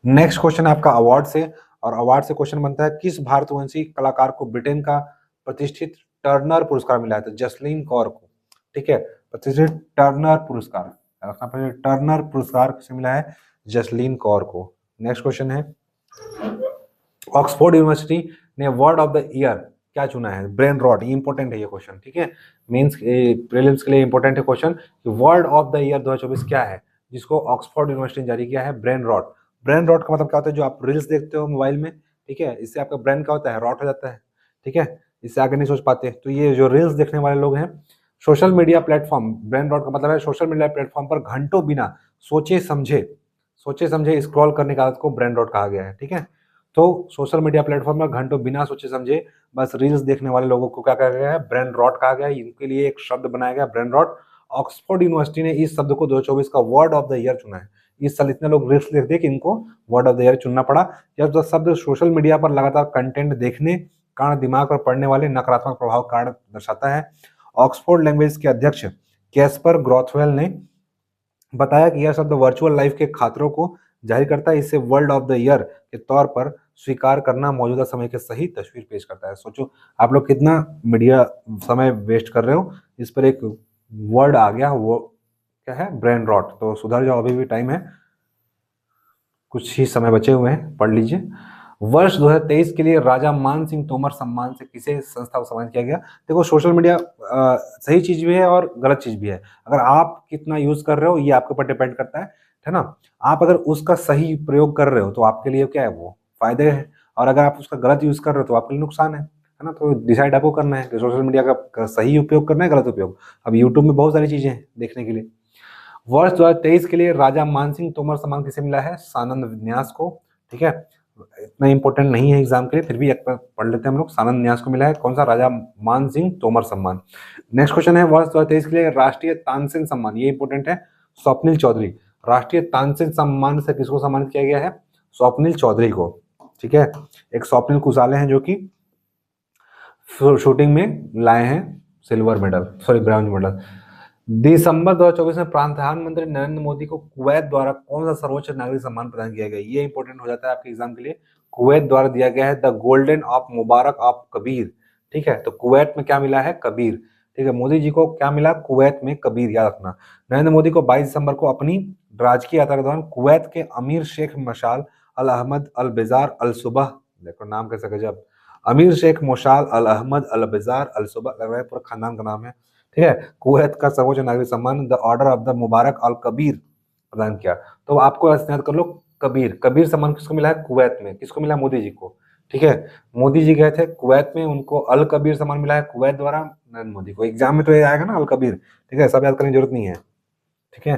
नेक्स्ट क्वेश्चन है आपका अवार्ड से, और अवार्ड से क्वेश्चन बनता है, किस भारतवंशी कलाकार को ब्रिटेन का प्रतिष्ठित टर्नर पुरस्कार मिला है, तो जसलीन कौर को, ठीक है, प्रतिष्ठित टर्नर पुरस्कार, टर्नर पुरस्कार किसे मिला है, जसलीन कौर को। नेक्स्ट क्वेश्चन है, ऑक्सफोर्ड यूनिवर्सिटी ने वर्ड ऑफ द ईयर क्या चुना है, ब्रेन रॉट। इंपॉर्टेंट है ये क्वेश्चन, ठीक है, मेंस प्रीलिम्स के लिए इंपॉर्टेंट है क्वेश्चन कि वर्ड ऑफ द ईयर 2024 क्या है, जिसको ऑक्सफोर्ड यूनिवर्सिटी ने जारी किया है, ब्रेन रॉट। ब्रेन रॉट का मतलब क्या होता है, जो आप रील्स देखते हो मोबाइल में, ठीक है, इससे आपका ब्रेन क्या होता है, रॉट हो जाता है, ठीक है, इससे आगे नहीं सोच पाते। तो ये जो रील्स देखने वाले लोग हैं, social media platform, brain rot का मतलब है सोशल मीडिया प्लेटफॉर्म पर घंटों बिना सोचे समझे स्क्रॉल करने की आदत को ब्रेन रॉट कहा गया है, ठीक है। तो सोशल मीडिया प्लेटफॉर्म पर घंटों बिना सोचे समझे बस रील्स देखने वाले लोगों को क्या कहा गया है, ब्रेन रॉट कहा गया है। इनके लिए एक शब्द बनाया गया, ब्रेन रॉट। ऑक्सफोर्ड यूनिवर्सिटी ने इस शब्द को 2024 का वर्ड ऑफ द ईयर चुना है। इस साल इतने लोग रील्स देखते कि इनको वर्ड ऑफ द ईयर चुनना पड़ा। यह शब्द सोशल मीडिया पर लगातार कंटेंट देखने कारण दिमाग पर पड़ने वाले नकारात्मक प्रभाव कारण दर्शाता है। ऑक्सफोर्ड लैंग्वेज के अध्यक्ष कैस्पर ग्रॉथवेल ने बताया कि यह शब्द वर्चुअल लाइफ के खतरों को जाहिर करता है। इसे वर्ल्ड ऑफ द ईयर के तौर पर स्वीकार करना मौजूदा समय के सही तस्वीर पेश करता है। सोचो आप लोग कितना मीडिया समय वेस्ट कर रहे हो, इस पर एक वर्ड आ गया, वो क्या है, ब्रेन रॉट। तो सुधर जाओ, अभी भी टाइम है, कुछ ही समय बचे हुए हैं, पढ़ लीजिए। वर्ष 2023 के लिए राजा मान सिंह तोमर सम्मान से किसे संस्था को सम्मानित किया गया। देखो सोशल मीडिया सही चीज भी है और गलत चीज भी है। अगर आप कितना यूज कर रहे हो ये आपके ऊपर डिपेंड करता है ना। आप अगर उसका सही प्रयोग कर रहे हो तो आपके लिए क्या है, वो फायदे है, और अगर आप उसका गलत यूज कर रहे हो तो आपके लिए नुकसान है ना। तो डिसाइड आपको करना है कि सोशल मीडिया का सही उपयोग करना है, गलत उपयोग। अब यूट्यूब में बहुत सारी चीजें हैं देखने के लिए। वर्ष 2023 के लिए राजा मानसिंह तोमर सम्मान किसे मिला है, सानंद न्यास को, ठीक है। इतना इंपॉर्टेंट नहीं है एग्जाम के लिए, फिर भी एक बार पढ़ लेते हैं हम लोग। सानंद न्यास को मिला है कौन सा, राजा मान सिंह तोमर सम्मान। नेक्स्ट क्वेश्चन है, वर्ष 2023 के लिए राष्ट्रीय तानसेन सम्मान, ये इंपॉर्टेंट है, स्वप्निल चौधरी। राष्ट्रीय तानसेन सम्मान से किसको सम्मानित किया गया है, स्वप्निल चौधरी को, ठीक है। एक स्वप्निल कुसाले हैं जो कि शूटिंग में लाए हैं silver medal, sorry bronze medal. दिसंबर 2024 में प्रधानमंत्री नरेंद्र मोदी को कुवैत द्वारा कौन सा सर्वोच्च नागरिक सम्मान प्रदान किया गया, ये इंपॉर्टेंट हो जाता है आपके एग्जाम के लिए। कुवैत द्वारा दिया गया है the golden of Mubarak of Kabir, ठीक है। तो कुवैत में क्या मिला है, कबीर, ठीक है। मोदी जी को क्या मिला, कुवैत में कबीर, याद रखना। नरेंद्र मोदी को 22 दिसंबर को अपनी राजकीय यात्रा के दौरान कुवैत के अमीर शेख मशाल अल अहमद अल बेजार अल सुबह, देखो नाम कैसा गजब, अमीर शेख मोशाल अल अहमद अल बेजार अल सुबह, लग रहा है पूरा खानदान का नाम है, ठीक है। कुवैत का सर्वोच्च नागरिक सम्मान द ऑर्डर ऑफ द मुबारक अल कबीर प्रदान किया। तो आपको याद कर लो, कबीर, कबीर सम्मान किसको मिला है, कुवैत में, किसको मिला, मोदी जी को, ठीक है। मोदी जी गए थे कुवैत में, उनको अल कबीर सम्मान मिला है कुवैत द्वारा नरेंद्र मोदी को। एग्जाम में तो ये आएगा ना अल कबीर, ठीक है, सब याद करने की जरूरत नहीं है, ठीक है।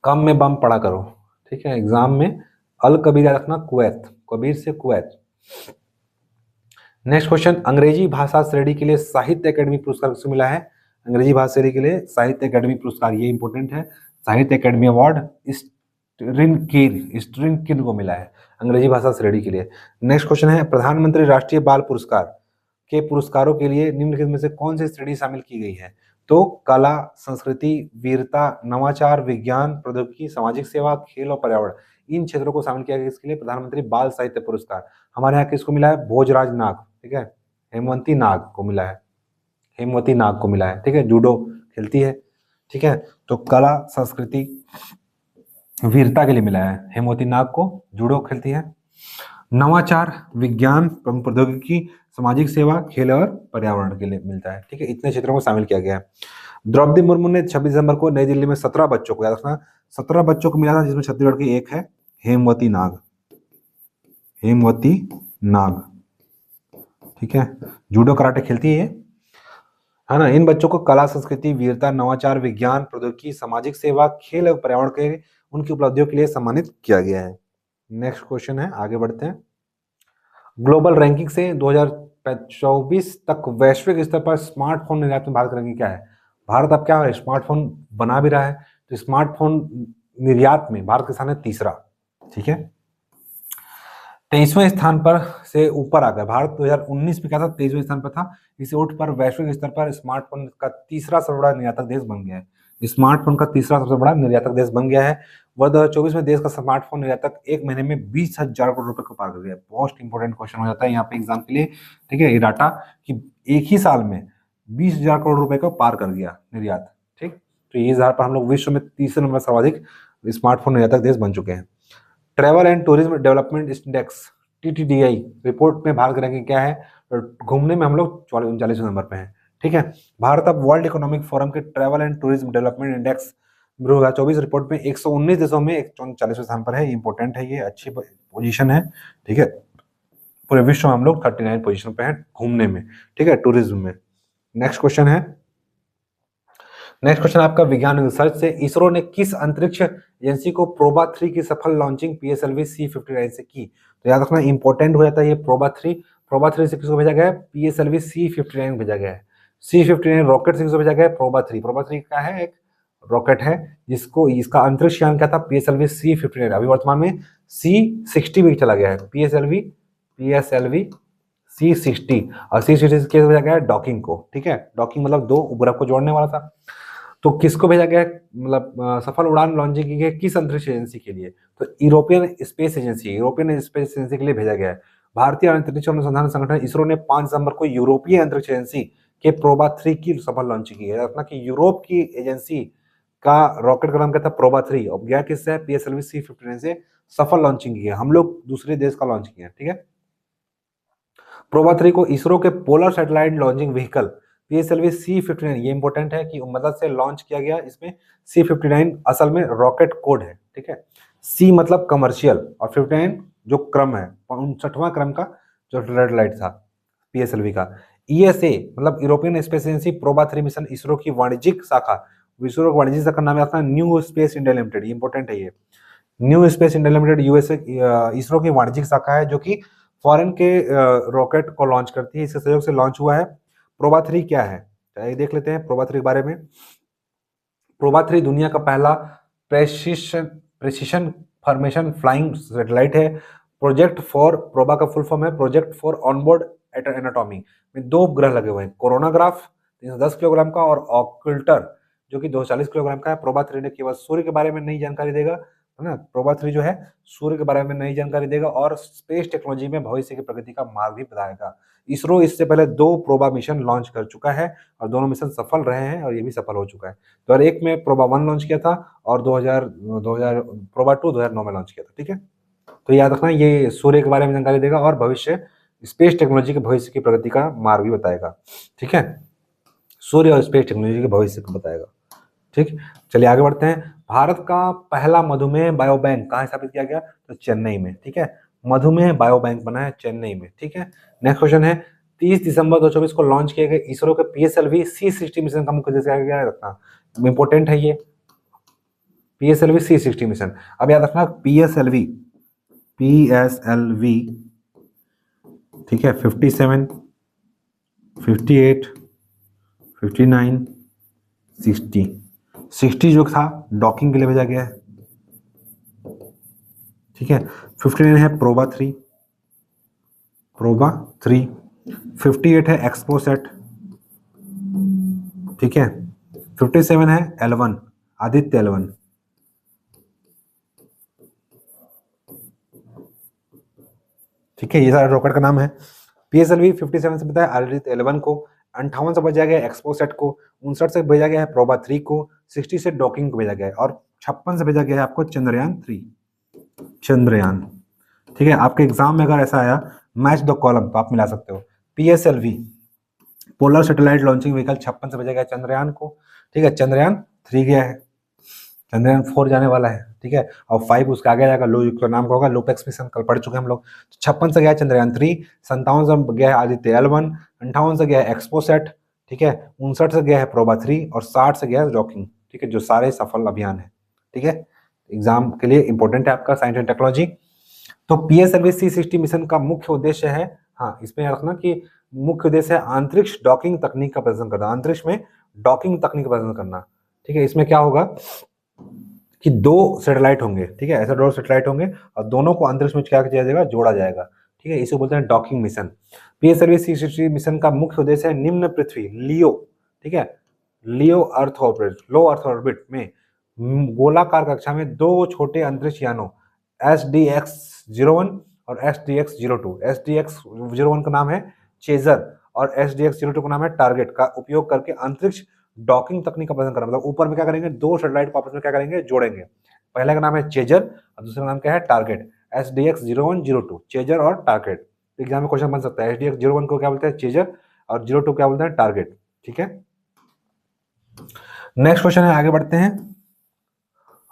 कम में बम पढ़ा करो, ठीक है। एग्जाम में अल कबीर याद रखना, कुवैत, कबीर से कुवैत। नेक्स्ट क्वेश्चन, अंग्रेजी भाषा श्रेणी के लिए साहित्य अकेडमी पुरस्कार किसे मिला है, अंग्रेजी भाषा श्रेणी के लिए साहित्य अकेडमी पुरस्कार, ये इंपॉर्टेंट है, साहित्य अकेडमी अवार्ड स्ट्रिनकिन को मिला है अंग्रेजी भाषा श्रेणी के लिए। नेक्स्ट क्वेश्चन है, प्रधानमंत्री राष्ट्रीय बाल पुरस्कार के पुरस्कारों के लिए निम्नलिखित में से कौन सी श्रेणी शामिल की गई है, तो कला, संस्कृति, वीरता, नवाचार, विज्ञान, प्रौद्योगिकी, सामाजिक सेवा, खेल और पर्यावरण, इन क्षेत्रों को शामिल किया गया। इसके लिए प्रधानमंत्री बाल साहित्य पुरस्कार हमारे यहाँ किसको मिला है? भोजराज नाग, ठीक है, हेमवती नाग को मिला है, हेमवती नाग को मिला है, ठीक है, जूडो खेलती है, ठीक है। तो कला, संस्कृति, वीरता के लिए मिला है, हेमवती नाग को जूडो खेलती है। नवाचार, विज्ञान, प्रौद्योगिकी, सामाजिक सेवा, खेल और पर्यावरण के लिए मिलता है, ठीक है। इतने क्षेत्रों को शामिल किया गया है। द्रौपदी मुर्मू ने 26 दिसंबर को नई दिल्ली में 17 बच्चों को, याद रखना 17 बच्चों को मिला था, जिसमें छत्तीसगढ़ की एक है हेमवती नाग, हेमवती नाग, ठीक है, जूडो कराटे खेलती है ना। इन बच्चों को कला, संस्कृति, वीरता, नवाचार, विज्ञान, प्रौद्योगिकी, सामाजिक सेवा, खेल और पर्यावरण के उनकी उपलब्धियों के लिए सम्मानित किया गया है। नेक्स्ट क्वेश्चन है, आगे बढ़ते हैं। ग्लोबल रैंकिंग से 2024 तक वैश्विक स्तर पर स्मार्टफोन निर्यात में भारत की रैंकिंग क्या है? भारत अब क्या है, स्मार्टफोन बना भी रहा है, तो स्मार्टफोन निर्यात में भारत का स्थान है तीसरा, ठीक है, 23वें स्थान पर से ऊपर आ गया। भारत 2019 में क्या था, 23वें स्थान पर था, इसे उठ पर वैश्विक स्तर पर स्मार्टफोन का तीसरा सबसे बड़ा निर्यातक देश बन गया है। स्मार्टफोन का तीसरा सबसे बड़ा निर्यातक देश बन गया है। वर्ष 2024 में देश का स्मार्टफोन निर्यातक एक महीने में 20,000 करोड़ रुपए को पार कर गया। मोस्ट इंपोर्टेंट क्वेश्चन हो जाता है यहाँ पे एग्जाम के लिए, ठीक है, ये डाटा कि एक ही साल में 20,000 करोड़ रुपए को पार कर गया निर्यात, ठीक। तो ये इस पर हम लोग विश्व में तीसरे नंबर सर्वाधिक स्मार्टफोन निर्यातक देश बन चुके हैं। Travel and tourism development index TTDI report में भारत की रैंकिंग क्या है? तो घूमने में हम लोग 39वें नंबर पे हैं, ठीक है। भारत अब वर्ल्ड इकोनॉमिक फोरम के travel and tourism development index 2024 report में 119 देशों में 140वें स्थान पर है। इंपॉर्टेंट है, ये अच्छी पोजीशन है, ठीक है। पूरे विश्व में हम लोग 39 पोजीशन पे हैं घूमने में, ठीक है, टूरिज्म में। नेक्स्ट क्वेश्चन है, नेक्स्ट क्वेश्चन आपका विज्ञान रिसर्च से, इसरो ने किस अंतरिक्ष एजेंसी को प्रोबा 3 की सफल लॉन्चिंग PSLV C59 से की? तो याद रखना इंपॉर्टेंट हो जाता है ये प्रोबा 3। प्रोबा 3 से किसको भेजा गया है? PSLV C59 भेजा गया है। C59 रॉकेट से किसको भेजा गया है? प्रोबा 3। प्रोबा 3 क्या है? एक रॉकेट है जिसको, इसका अंतरिक्ष यान क्या था? PSLV C59। अभी वर्तमान में C60 भी चला गया है, PSLV C60, और C60 से किसको भेजा गया है? डॉकिंग को, ठीक है, डॉकिंग मतलब दो उपग्रह को जोड़ने वाला था। तो किसको भेजा गया, मतलब सफल उड़ान लॉन्चिंग की गई किस अंतरिक्ष एजेंसी के लिए? तो European space agency, European space agency के लिए भेजा गया है। भारतीय अंतरिक्ष अनुसंधान संगठन इसरो ने 5 दिसंबर को यूरोपीय अंतरिक्ष एजेंसी के प्रोबा 3 की सफल लॉन्चिंग की है। अपना कि यूरोप की एजेंसी का रॉकेट का नाम क्या था? प्रोबा 3, और गया किससे है? PSLV C59 से सफल लॉन्चिंग की है। हम लोग दूसरे देश का लॉन्च किया, ठीक है। प्रोबा 3 को इसरो के polar satellite launching vehicle PSLV C59, ये इंपॉर्टेंट है कि मदद से लॉन्च किया गया। इसमें C59 असल में रॉकेट कोड है, ठीक है। C मतलब कमर्शियल और 59 जो क्रम है, 59वां क्रम का जो सैटेलाइट था PSLV का। ESA मतलब European space agency PROBA 3 mission ISRO की वाणिज्यिक शाखा, इसरो की वाणिज्यिक शाखा नाम आता है new space India limited, important है ये। New space India limited USA ISRO की वाणिज्यिक शाखा है जो कि फॉरेन के रॉकेट को लॉन्च करती है। इसके सहयोग से लॉन्च हुआ है। प्रोबा 3 क्या है, तो देख लेते हैं प्रोबा 3 के बारे में। प्रोबा 3 दुनिया का पहला प्रेसिशन फॉर्मेशन फ्लाइंग सैटेलाइट है। प्रोजेक्ट फॉर, प्रोबा का फुल फॉर्म है प्रोजेक्ट फॉर ऑनबोर्ड एनाटॉमी, में 2 उपग्रह लगे हुए हैं, कोरोनाग्राफ 310 किलोग्राम का और ऑक्युल्टर जो कि 240 किलोग्राम का है। प्रोबा 3 ने केवल सूर्य के बारे में नई जानकारी देगा, है ना। प्रोबा 3 जो है सूर्य के बारे में नई जानकारी देगा और स्पेस टेक्नोलॉजी में भविष्य की प्रगति का मार्ग भी बताएगा। इसरो इससे पहले 2 प्रोबा मिशन लॉन्च कर चुका है और दोनों मिशन सफल रहे हैं और ये भी सफल हो चुका है। 2001 में प्रोबा 1 लॉन्च किया था और 2000 प्रोबा 2 2009 में लॉन्च किया था, ठीक है। तो याद रखना ये सूर्य के बारे में जानकारी देगा और भविष्य स्पेस टेक्नोलॉजी के भविष्य की प्रगति का मार्ग भी बताएगा, ठीक है। सूर्य और स्पेस टेक्नोलॉजी के भविष्य को बताएगा, ठीक। चलिए आगे बढ़ते हैं। भारत का पहला मधुमेह बायो बैंक कहाँ स्थापित किया गया? तो चेन्नई में, ठीक है। मधुमेह बायो बैंक बना है चेन्नई में, ठीक है। नेक्स्ट क्वेश्चन है, 30 दिसंबर 2024 को लॉन्च किए गए इसरो के PSLV C60 मिशन का मुख्य उद्देश्य क्या रखना? इंपॉर्टेंट है ये PSLV C60 मिशन। अब याद रखना PSLV, ठीक है, 57, 58, 59, 60 जो था डॉकिंग के लिए भेजा गया है, ठीक है। 59 है प्रोबा 3, 58 है एक्सपोसेट, ठीक है। 57 है L1, आदित्य L1। ठीक है, ये सारा रॉकेट का नाम है। PSLV 57 से बताया आदित्य L1 को, 58 से भेजा गया एक्सपोसेट को, 59 से भेजा गया है प्रोबा 3 को, 60 से डॉकिंग को भेजा गया है, और 56 से भेजा गया है आपको चंद्रयान 3, चंद्रयान। ठीक है, आपके एग्जाम में अगर ऐसा आया मैच द कॉलम तो आप मिला सकते हो। PSLV polar satellite launching vehicle 56 से भेजा गया चंद्रयान को। ठीक है, चंद्रयान 3 गया है, चंद्रयान 4 जाने वाला है। ठीक है, और 5 उसका आगे जाएगा, लो का नाम होगा लोपेक्स मिशन, कल पढ़ चुके हैं हम लोग। 56 से गया है चंद्रयान 3, 57 से गया है आदित्य L1, 58 से गया है एक्सपोसेट, ठीक है, 59 से गया है प्रोबा 3, और 60 से गया है रॉकिंग। ठीक है, जो सारे सफल अभियान है। ठीक है, एग्जाम के लिए इंपॉर्टेंट है आपका साइंस एंड टेक्नोलॉजी। तो PSLV C60 मिशन का मुख्य उद्देश्य है, हाँ इसमें रखना कि मुख्य उद्देश्य है अंतरिक्ष डॉकिंग तकनीक का प्रदर्शन करना, अंतरिक्ष में डॉकिंग तकनीक का प्रदर्शन करना। ठीक है, इसमें क्या होगा कि 2 सैटेलाइट होंगे। ठीक है, ऐसे 2 सैटेलाइट होंगे और दोनों को अंतरिक्ष में क्या किया जाएगा, जोड़ा जाएगा। ठीक है, इसे बोलते हैं docking mission. PSLV C60 mission का मुख्य उद्देश्य है निम्न पृथ्वी लियो, ठीक है, लियो अर्थ ऑर्बिट, लो अर्थ ऑर्बिट में गोलाकार कक्षा में 2 छोटे अंतरिक्ष यानों SDX-01 और SDX-02। SDX-01 का नाम है चेजर और SDX-02 का नाम है टारगेट का उपयोग करके अंतरिक्ष डॉकिंग तकनीक का प्रदर्शन करना। मतलब ऊपर में क्या करेंगे, 2 सैटेलाइट को आपस में क्या करेंगे, जोड़ेंगे। पहले का नाम है चेजर और दूसरा नाम क्या है, टारगेट। SDX-01-02 चेजर और टारगेट। एग्जाम में क्वेश्चन बन सकता है, SDX-01 को क्या बोलते हैं, चेजर, और 02 क्या बोलते हैं, टारगेट। ठीक है, नेक्स्ट क्वेश्चन है, आगे बढ़ते हैं।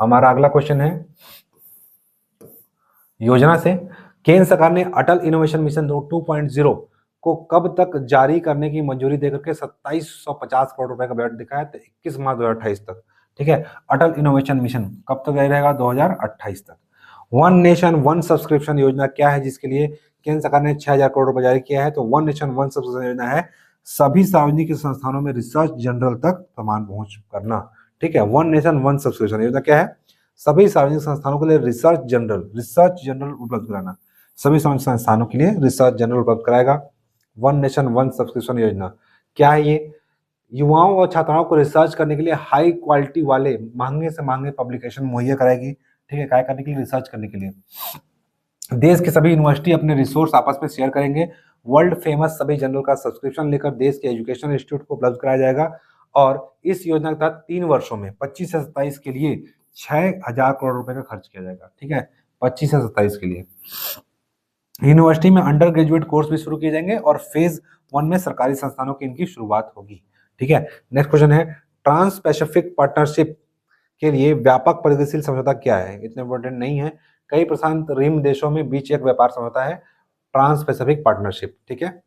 हमारा अगला क्वेश्चन है, योजना से केंद्र सरकार ने अटल इनोवेशन मिशन 2.0 को कब तक जारी करने की मंजूरी देकर के 2750 करोड़ रुपए का बजट दिखाया, तो 21 मार्च 2028 तक। ठीक है, अटल इनोवेशन मिशन कब तक जारी रहेगा, 2028 तक। वन नेशन वन सब्सक्रिप्शन योजना क्या है, जिसके लिए केंद्र सरकार ने 6000 करोड़ रुपए जारी किया है, तो वन नेशन वन सब्सक्रिप्शन योजना है सभी सार्वजनिक संस्थानों में रिसर्च जनरल तक सामान पहुंच करना। ठीक है, वन नेशन वन सब्सक्रिप्शन योजना क्या है, सभी सार्वजनिक संस्थानों के लिए रिसर्च जनरल उपलब्ध कराना, सभी सार्वजनिक संस्थानों के लिए रिसर्च जनरल उपलब्ध कराएगा। वन नेशन वन सब्सक्रिप्शन योजना क्या है, ये युवाओं और छात्राओं को रिसर्च करने के लिए हाई क्वालिटी वाले महंगे से महंगे पब्लिकेशन मुहैया कराएगी। ठीक है, क्या करने के लिए, रिसर्च करने के लिए। देश के सभी यूनिवर्सिटी अपने रिसोर्स आपस में शेयर करेंगे। वर्ल्ड फेमस सभी जर्नल का सब्सक्रिप्शन लेकर देश के एजुकेशन इंस्टीट्यूट को उपलब्ध कराया जाएगा। और इस योजना के तहत 3 वर्षों में 25 से 27 के लिए 6000 करोड़ रुपए का खर्च किया जाएगा। ठीक है, 25 से 27 के लिए। यूनिवर्सिटी में अंडर ग्रेजुएट कोर्स भी शुरू किए जाएंगे और फेज 1 में सरकारी संस्थानों की इनकी शुरुआत होगी। ठीक है, नेक्स्ट क्वेश्चन है, ट्रांस पैसिफिक पार्टनरशिप के लिए व्यापक प्रगतिशील समझौता क्या है, इतना इंपॉर्टेंट नहीं है। कई प्रशांत रिम देशों में बीच एक व्यापार समझौता है, ट्रांस पैसिफिक पार्टनरशिप। ठीक है,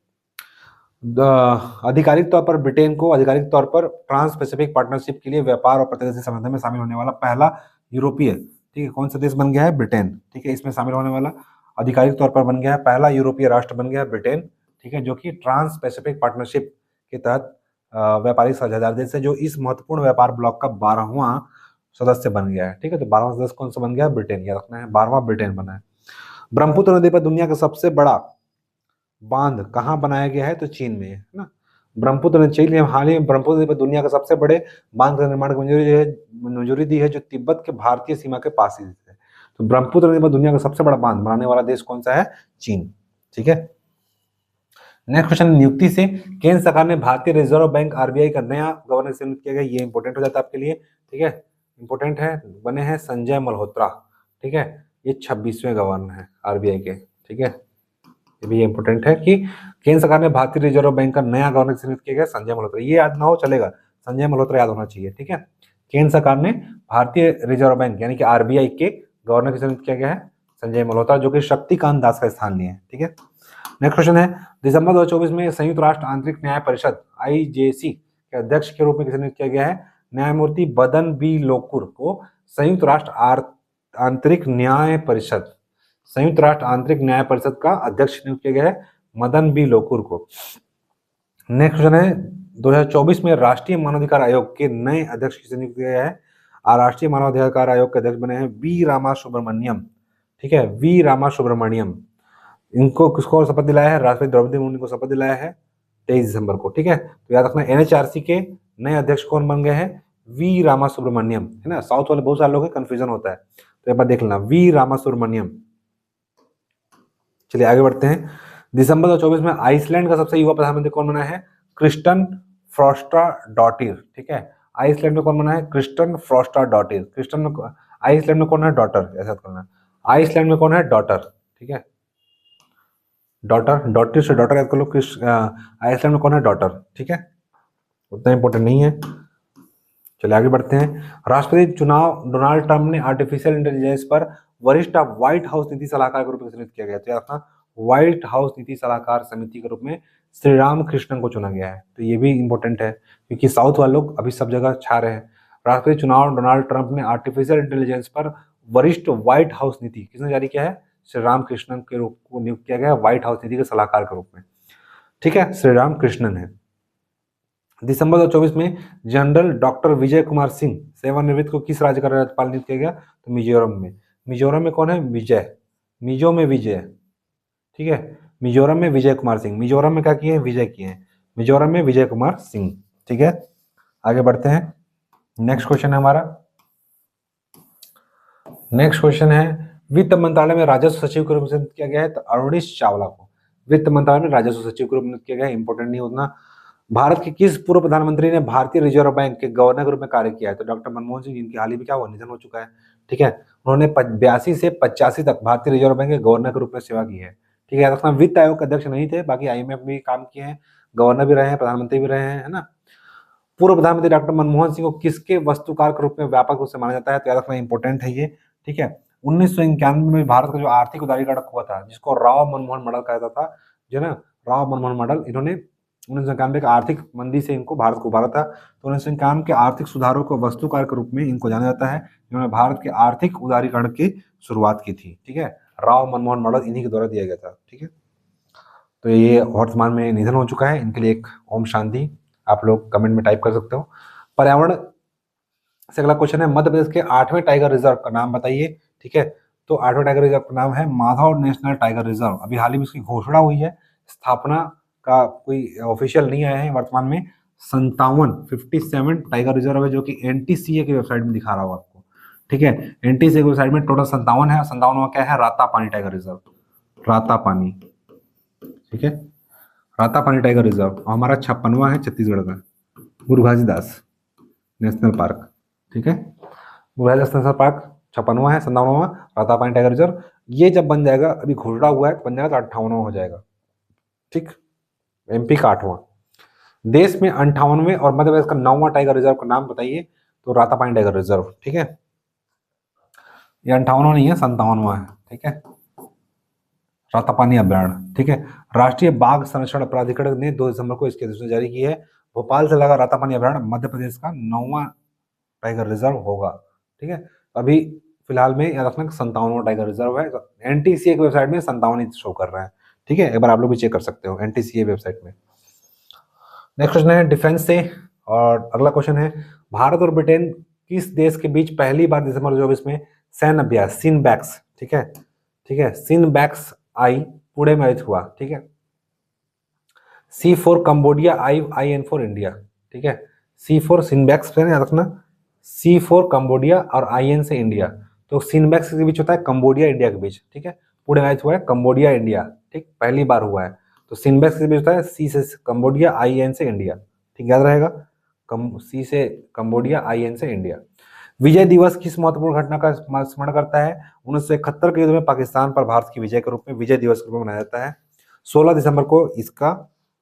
आधिकारिक तौर पर ब्रिटेन को आधिकारिक तौर पर ट्रांस पैसिफिक पार्टनरशिप के लिए व्यापार और प्रगतिशील समझौते में शामिल होने वाला पहला यूरोपीय, ठीक है, कौन सा देश बन गया है, ब्रिटेन। ठीक है, इसमें शामिल होने वाला आधिकारिक तौर पर बन गया है, पहला यूरोपीय राष्ट्र बन गया है ब्रिटेन। ठीक है, जो कि ट्रांस पैसिफिक पार्टनरशिप के तहत व्यापारिक साझेदार देश है, जो इस महत्वपूर्ण व्यापार ब्लॉक का 12वां सदस्य बन गया है। ठीक है, तो 12वां सदस्य कौन सा बन गया, ब्रिटेन, याद रखना है, 12वां ब्रिटेन बना है। ब्रह्मपुत्र नदी पर दुनिया का सबसे बड़ा बांध कहाँ बनाया गया है, तो चीन में है ना। ब्रह्मपुत्र ने चीन हाल ही में ब्रह्मपुत्र नदी पर दुनिया का सबसे बड़े बांध का निर्माण की मंजूरी दी है, जो तिब्बत के भारतीय सीमा के पास ही है। तो ब्रह्मपुत्र नदी पर दुनिया का सबसे बड़ा बांध बनाने वाला देश कौन सा है, चीन। ठीक है, नेक्स्ट क्वेश्चन, नियुक्ति से केंद्र सरकार ने भारतीय रिजर्व बैंक RBI का नया गवर्नर नियुक्त किया गया, ये इंपॉर्टेंट हो जाता है आपके लिए। ठीक है, इंपॉर्टेंट है, बने हैं संजय मल्होत्रा। ठीक है, ये 26वें गवर्नर है RBI के। ठीक है, ये भी इंपॉर्टेंट है कि केंद्र सरकार ने भारतीय रिजर्व बैंक का नया गवर्नर नियुक्त किया गया, संजय मल्होत्रा। ये याद ना हो चलेगा, संजय मल्होत्रा याद होना चाहिए। ठीक है, केंद्र सरकार ने भारतीय रिजर्व बैंक यानी कि RBI के गवर्नर किसे नियुक्त किया गया है, संजय मल्होत्रा, जो कि शक्तिकांत दास का स्थान लिए हैं। ठीक है, नेक्स्ट क्वेश्चन है, दिसंबर 2024 में संयुक्त राष्ट्र आंतरिक न्याय परिषद IJC के अध्यक्ष के रूप में किसे नियुक्त किया गया है, न्यायमूर्ति बदन बी लोकुर को संयुक्त राष्ट्र आंतरिक न्याय परिषद, संयुक्त राष्ट्र आंतरिक न्याय परिषद का अध्यक्ष नियुक्त किया गया है मदन बी लोकुर को। नेक्स्ट क्वेश्चन है, 2024 में राष्ट्रीय मानवाधिकार आयोग के नए अध्यक्ष किसे नियुक्त किया गया है, राष्ट्रीय मानवाधिकार आयोग के अध्यक्ष बने हैं वी रामा सुब्रमण्यम। ठीक है, वी रामा सुब्रमण्यम, इनको किसको शपथ दिलाया है, राष्ट्रपति द्रौपदी मुर्मू को शपथ दिलाया है 23 दिसंबर को। ठीक है, तो याद रखना NHRC के नए अध्यक्ष कौन बन गए हैं, वी रामा सुब्रमण्यम, है ना, साउथ वाले बहुत सारे लोग हैं, कंफ्यूजन होता है, तो एक बार देख लेना, वी रामा सुब्रमण्यम। चलिए आगे बढ़ते हैं। दिसंबर 2024 में आइसलैंड का सबसे युवा प्रधानमंत्री कौन बना है? क्रिस्टन फ्रॉस्टाडोटिर, ठीक है। आइसलैंड में कौन बना है? क्रिस्टन फ्रॉस्टाडोटिर। क्रिस्टन में, आइसलैंड में कौन है? डॉटर, ऐसा करना है। आइसलैंड में कौन है? डॉटर, ठीक है, डॉटर, डॉटर से डॉटर याद कर लो। आइसलैंड में कौन है? डॉटर, ठीक है, उतना इंपॉर्टेंट नहीं है। चलिए आगे बढ़ते हैं। राष्ट्रपति चुनाव डोनाल्ड ट्रंप ने आर्टिफिशियल इंटेलिजेंस पर वरिष्ठ व्हाइट हाउस नीति सलाहकार के रूप में चुनित किया गया। तो याद रखना, व्हाइट हाउस नीति सलाहकार समिति के रूप में श्री राम कृष्णन को चुना गया है। तो ये भी इंपॉर्टेंट है क्योंकि साउथ वाले लोग अभी सब जगह छा रहे हैं। राष्ट्रपति चुनाव डोनाल्ड ट्रंप ने आर्टिफिशियल इंटेलिजेंस पर वरिष्ठ व्हाइट हाउस नीति किसने जारी किया है? श्री राम कृष्णन के रूप को नियुक्त किया गया व्हाइट हाउस नीति के सलाहकार के रूप में, ठीक है, श्री राम कृष्णन है। दिसंबर 2024 में जनरल डॉक्टर विजय कुमार सिंह सेवानिवृत्त को किस राज्य का राज्यपाल नियुक्त किया गया? तो मिजोरम में। मिजोरम में कौन है? विजय, मिजो में विजय, ठीक है, मिजोरम में विजय कुमार सिंह। मिजोरम में क्या किए हैं? विजय किए हैं। मिजोरम में विजय कुमार सिंह, ठीक है। आगे बढ़ते हैं। नेक्स्ट क्वेश्चन है हमारा, नेक्स्ट क्वेश्चन है वित्त मंत्रालय में राजस्व सचिव के रूप में किया गया है तो अरुणेश चावला को वित्त मंत्रालय में राजस्व सचिव के रूप में किया गया है, इंपॉर्टेंट नहीं उतना। भारत के किस पूर्व प्रधानमंत्री ने भारतीय रिजर्व बैंक के गवर्नर के रूप में कार्य किया है? तो डॉक्टर मनमोहन सिंह, जिनकी हाल ही में क्या हुआ? निधन हो चुका है, ठीक है। उन्होंने 82 से 85 तक भारतीय रिजर्व बैंक के गवर्नर के रूप में सेवा की है, ठीक है। रखना, वित्त आयोग के अध्यक्ष नहीं थे, बाकी IMF में भी काम किए हैं, गवर्नर भी रहे हैं, प्रधानमंत्री भी रहे हैं, है ना। पूर्व प्रधानमंत्री डॉक्टर मनमोहन सिंह को किसके वस्तुकार के रूप में व्यापक रूप से माना जाता है? तो याद रखना, इंपॉर्टेंट है ये, ठीक है। 1991 में भारत का जो आर्थिक उदारीकरण हुआ था, जिसको राव मनमोहन मॉडल कहा जाता था, जो ना राव मनमोहन मॉडल, इन्होंने 1991 के आर्थिक मंदी से इनको भारत को उबारा था। तो 1991 के आर्थिक सुधारों को वस्तुकार के रूप में इनको जाना जाता है, जिन्होंने भारत के आर्थिक उदारीकरण की शुरुआत की थी, ठीक है। राव मनमोहन मॉडल इन्हीं के द्वारा दिया गया था, ठीक है। तो ये वर्तमान में निधन हो चुका है, इनके लिए एक ओम शांति आप लोग कमेंट में टाइप कर सकते हो। पर्यावरण से अगला क्वेश्चन है, मध्य प्रदेश के 8वें टाइगर रिजर्व का नाम बताइए, ठीक है। तो 8वें टाइगर रिजर्व का नाम है माधव नेशनल टाइगर रिजर्व। अभी हाल ही में इसकी घोषणा हुई है, स्थापना का कोई ऑफिशियल नहीं आया है वर्तमान में। 57 टाइगर रिजर्व है, जो कि NTCA की वेबसाइट में दिखा रहा होगा आपको, ठीक है। NTCA की वेबसाइट में टोटल 57 है। 57वां क्या है? रातापानी टाइगर रिजर्व, रातापानी, ठीक है, रातापानी टाइगर रिजर्व। और हमारा 56वां है छत्तीसगढ़ का, गुरु घासीदास नेशनल पार्क, ठीक है। गुरु घासीदास नेशनल पार्क 56वां है। 57वां रातापानी टाइगर रिजर्व। ये जब बन जाएगा, अभी घोषणा हुआ है, बन जाएगा तो 58वां हो जाएगा, ठीक। MP का 8वां। देश में 58वें और मध्य प्रदेश का 9वां टाइगर रिजर्व का नाम बताइए। तो रातापानी टाइगर रिजर्व, ठीक है। ये 58वां नहीं है, 57वां है, ठीक है, रातापानी अभ्यारण्य, ठीक है। राष्ट्रीय बाघ संरक्षण प्राधिकरण ने 2 दिसंबर को इसकी अधिसूचना जारी की है। भोपाल से लगा रातापानी अभ्यारण्य मध्य प्रदेश का 9वां टाइगर रिजर्व होगा, ठीक है। अभी फिलहाल में याद रखना 57वां टाइगर रिजर्व है। NTCA की वेबसाइट में 57 ही शो कर रहा है, ठीक है। एक बार आप लोग भी चेक कर सकते हो NTCA वेबसाइट में। नेक्स्ट क्वेश्चन है डिफेंस से, और अगला क्वेश्चन है, भारत और ब्रिटेन किस देश के बीच पहली बार दिसंबर 2024 में सैन्य अभ्यास सिनबैक्स, ठीक है, ठीक है, सिनबैक्स आई पुणे में आयोजित हुआ, ठीक है। C4 Cambodia, IN for India, ठीक है। C4 सिनबैक्स याद रखना, C4 कंबोडिया और IN से इंडिया। तो सिनबैक्स के बीच होता है कंबोडिया इंडिया के बीच, ठीक है। पुणे में आयोजित हुआ है कंबोडिया इंडिया, ठीक, पहली बार हुआ है। तो सिनबैक्स के बीच होता है C से कंबोडिया, IN से इंडिया, ठीक, याद रहेगा, C से कंबोडिया, IN से इंडिया। विजय दिवस किस महत्वपूर्ण घटना का स्मरण करता है? 1971 के युद्ध में पाकिस्तान पर भारत की विजय के रूप में विजय दिवस के रूप में मनाया जाता है। 16 दिसंबर को इसका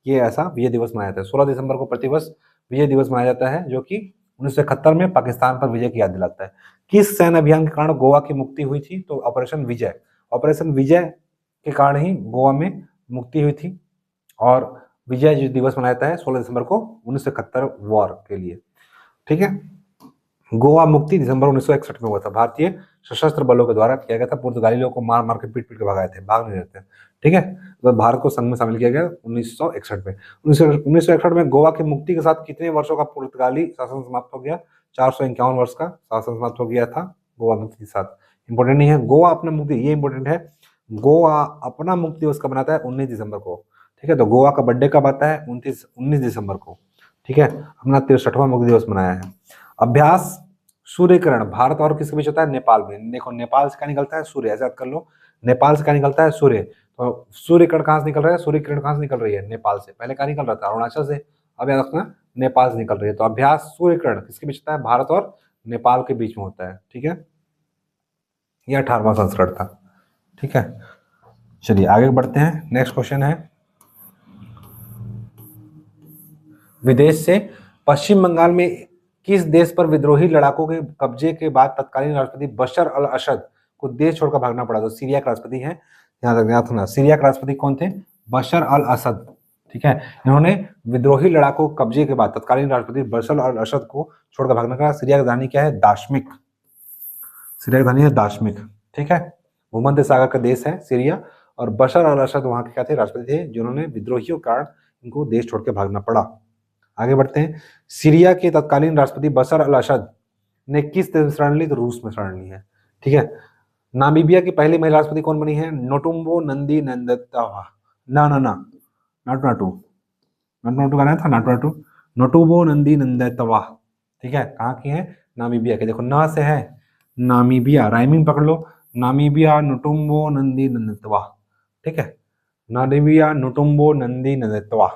ये ऐसा विजय दिवस मनाया जाता है। 16 दिसंबर को प्रतिवर्ष विजय दिवस मनाया जाता है, जो कि 1971 में पाकिस्तान पर विजय की याद दिलाता है। किस सैन्य अभियान के कारण गोवा की मुक्ति हुई थी? तो ऑपरेशन विजय। ऑपरेशन विजय के कारण ही गोवा में मुक्ति हुई थी, और विजय दिवस मनाया जाता है 16 दिसंबर को 1971 वॉर के लिए, ठीक है। गोवा मुक्ति दिसंबर 1961 में हुआ था, भारतीय सशस्त्र बलों के द्वारा किया गया था। पुर्तगाली लोगों को मार मार के पीट पीट के भगाए थे, भाग नहीं रहते, ठीक है। तो भारत को संघ में शामिल किया गया 1961 में। 1961 में गोवा की मुक्ति के साथ कितने वर्षों का पुर्तगाली शासन समाप्त हो गया? 451 वर्ष का शासन समाप्त हो गया था गोवा मुक्ति के साथ। इंपॉर्टेंट नहीं है, गोवा अपना मुक्ति, ये इंपॉर्टेंट है, गोवा अपना मुक्ति दिवस कब मनाता है? 19 दिसंबर को, ठीक है। तो गोवा का बर्थडे कब आता है? 19 दिसंबर को, ठीक है। अपना 63वां मुक्ति दिवस मनाया है। अभ्यास सूर्य किरण भारत और किसके बीच होता है? नेपाल में। देखो नेपाल से क्या निकलता है? सूर्य। ऐसा याद कर लो, नेपाल से क्या निकलता है? सूर्य। तो सूर्य किरण कहाँ से निकल रहा है? सूर्य किरण कहाँ से निकल रही है? नेपाल से। पहले कहाँ निकल रहा था? अरुणाचल से। अब याद रखना नेपाल से निकल रही है। तो अभ्यास सूर्य किरण किसके बीच होता है? भारत और नेपाल के बीच में होता है। ठीक है, यह 18वां संस्करण था। ठीक है, चलिए आगे बढ़ते हैं। नेक्स्ट क्वेश्चन है, विदेश से पश्चिम बंगाल में किस देश पर विद्रोही लड़ाकों के कब्जे के बाद तत्कालीन राष्ट्रपति बशर अल असद को देश छोड़कर भागना पड़ा? तो सीरिया के राष्ट्रपति हैं, याद रखना। सीरिया के राष्ट्रपति कौन थे? बशर अल असद। ठीक है, इन्होंने विद्रोही लड़ाकों के कब्जे के बाद तत्कालीन राष्ट्रपति बशर अल असद को छोड़कर भागना पड़ा। सीरिया की राजधानी क्या है? दाशमिक। सीरिया की राजधानी है दाशमिक। ठीक है, भूमध्य सागर का देश है सीरिया, और बशर अल असद वहां के क्या थे? राष्ट्रपति थे, जिन्होंने विद्रोहियों के कारण इनको देश छोड़ के भागना पड़ा। आगे बढ़ते हैं। सीरिया के तत्कालीन राष्ट्रपति बशर अल असद ने किस देश में शरण ली? तो रूस में शरण ली है। ठीक है, नामीबिया की पहली महिला राष्ट्रपति कौन बनी है? नोटुम्बो नंदी नंदतवा। ना ना ना, नाटू नाटू, नाटू नाटू का नाम था, नाटू नाटू, नोटुम्बो नंदी नंदतवा। ठीक है, कहाँ की है? नामीबिया के। देखो ना से है नामीबिया, राइमिंग पकड़ लो, नामीबिया नोटुम्बो नंदी नंदतवा। ठीक है, नामीबिया नोटुम्बो नंदी नंदतवा।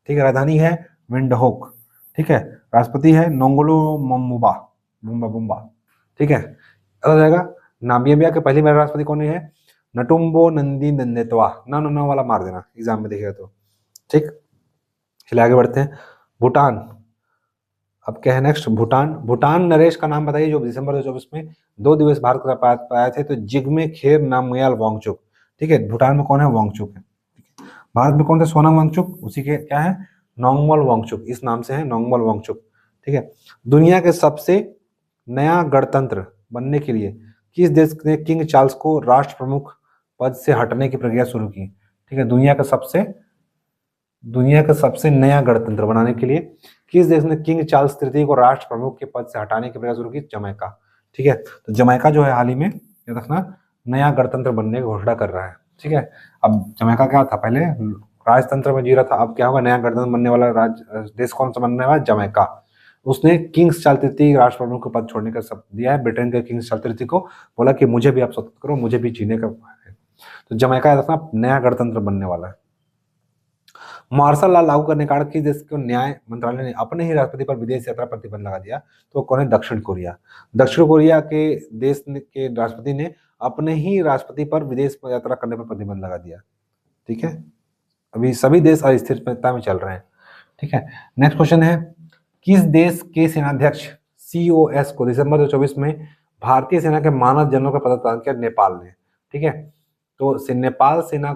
ठीक है, राजधानी है विंडहोक। ठीक है, राष्ट्रपति है नोंगलो मम्बुबा बुम्बा बुम्बा। ठीक है, हो जाएगा। नामीबिया के पहली महिला राष्ट्रपति कौन है? नटुम्बो नंदी नंदेतवा। ना ना ना वाला मार देना एग्जाम में देखिएगा तो। ठीक, चलिए आगे बढ़ते हैं। भूटान, अब क्या है नेक्स्ट? भूटान। भूटान नरेश का नाम बताइए जो दिसंबर 2024 में 2 दिवस भारत का आए थे? तो जिग्मे खेर नामग्याल वांगचुक। ठीक है, भूटान में कौन है? वांगचुक है। भारत में कौन थे? सोनम वांगचुक, उसी के क्या है? नोंगमोल वांगचुक, इस नाम से है नोंगमोल वांगचुक। ठीक है, दुनिया के सबसे नया गणतंत्र बनने के लिए किस देश ने किंग चार्ल्स को राष्ट्र प्रमुख पद से हटाने की प्रक्रिया शुरू की? ठीक है, दुनिया का सबसे नया गणतंत्र बनाने के लिए किस देश ने किंग चार्ल्स तृतीय को राष्ट्र प्रमुख के पद से हटाने की प्रक्रिया शुरू की? जमैका। ठीक है, तो जमैका जो है हाल ही में याद रखना नया गणतंत्र बनने की घोषणा कर रहा है। ठीक है, अब जमैका क्या था? पहले राजतंत्र में जी रहा था, अब क्या होगा? नया गणतंत्र बनने वाला देश कौन सा बनने वाला? जमैका। उसने किंग्स चार्ल्स तृतीय राष्ट्र प्रमुख का पद छोड़ने का सब दिया है ब्रिटेन के किंग्स चार्ल्स तृतीय को, बोला कि मुझे भी आप स्वतंत्र करो, मुझे भी जीने का है। तो जमैका याद रखना नया गणतंत्र बनने वाला है। मार्शल लॉ लागू करने के कारण किस देश को न्याय मंत्रालय ने अपने ही राष्ट्रपति पर विदेश यात्रा प्रतिबंध लगा दिया? तो कौन है? दक्षिण कोरिया। दक्षिण कोरिया के देश के राष्ट्रपति ने अपने ही राष्ट्रपति पर विदेश यात्रा करने पर प्रतिबंध लगा दिया। ठीक है, अभी सभी देश अस्थिरता में चल रहे हैं। ठीक है, नेक्स्ट क्वेश्चन है, किस देश के सेनाध्यक्ष COS को दिसंबर 2024 में भारतीय सेना के मानद जनरल का पद प्रदान किया? नेपाल ने। ठीक है, तो नेपाल सेना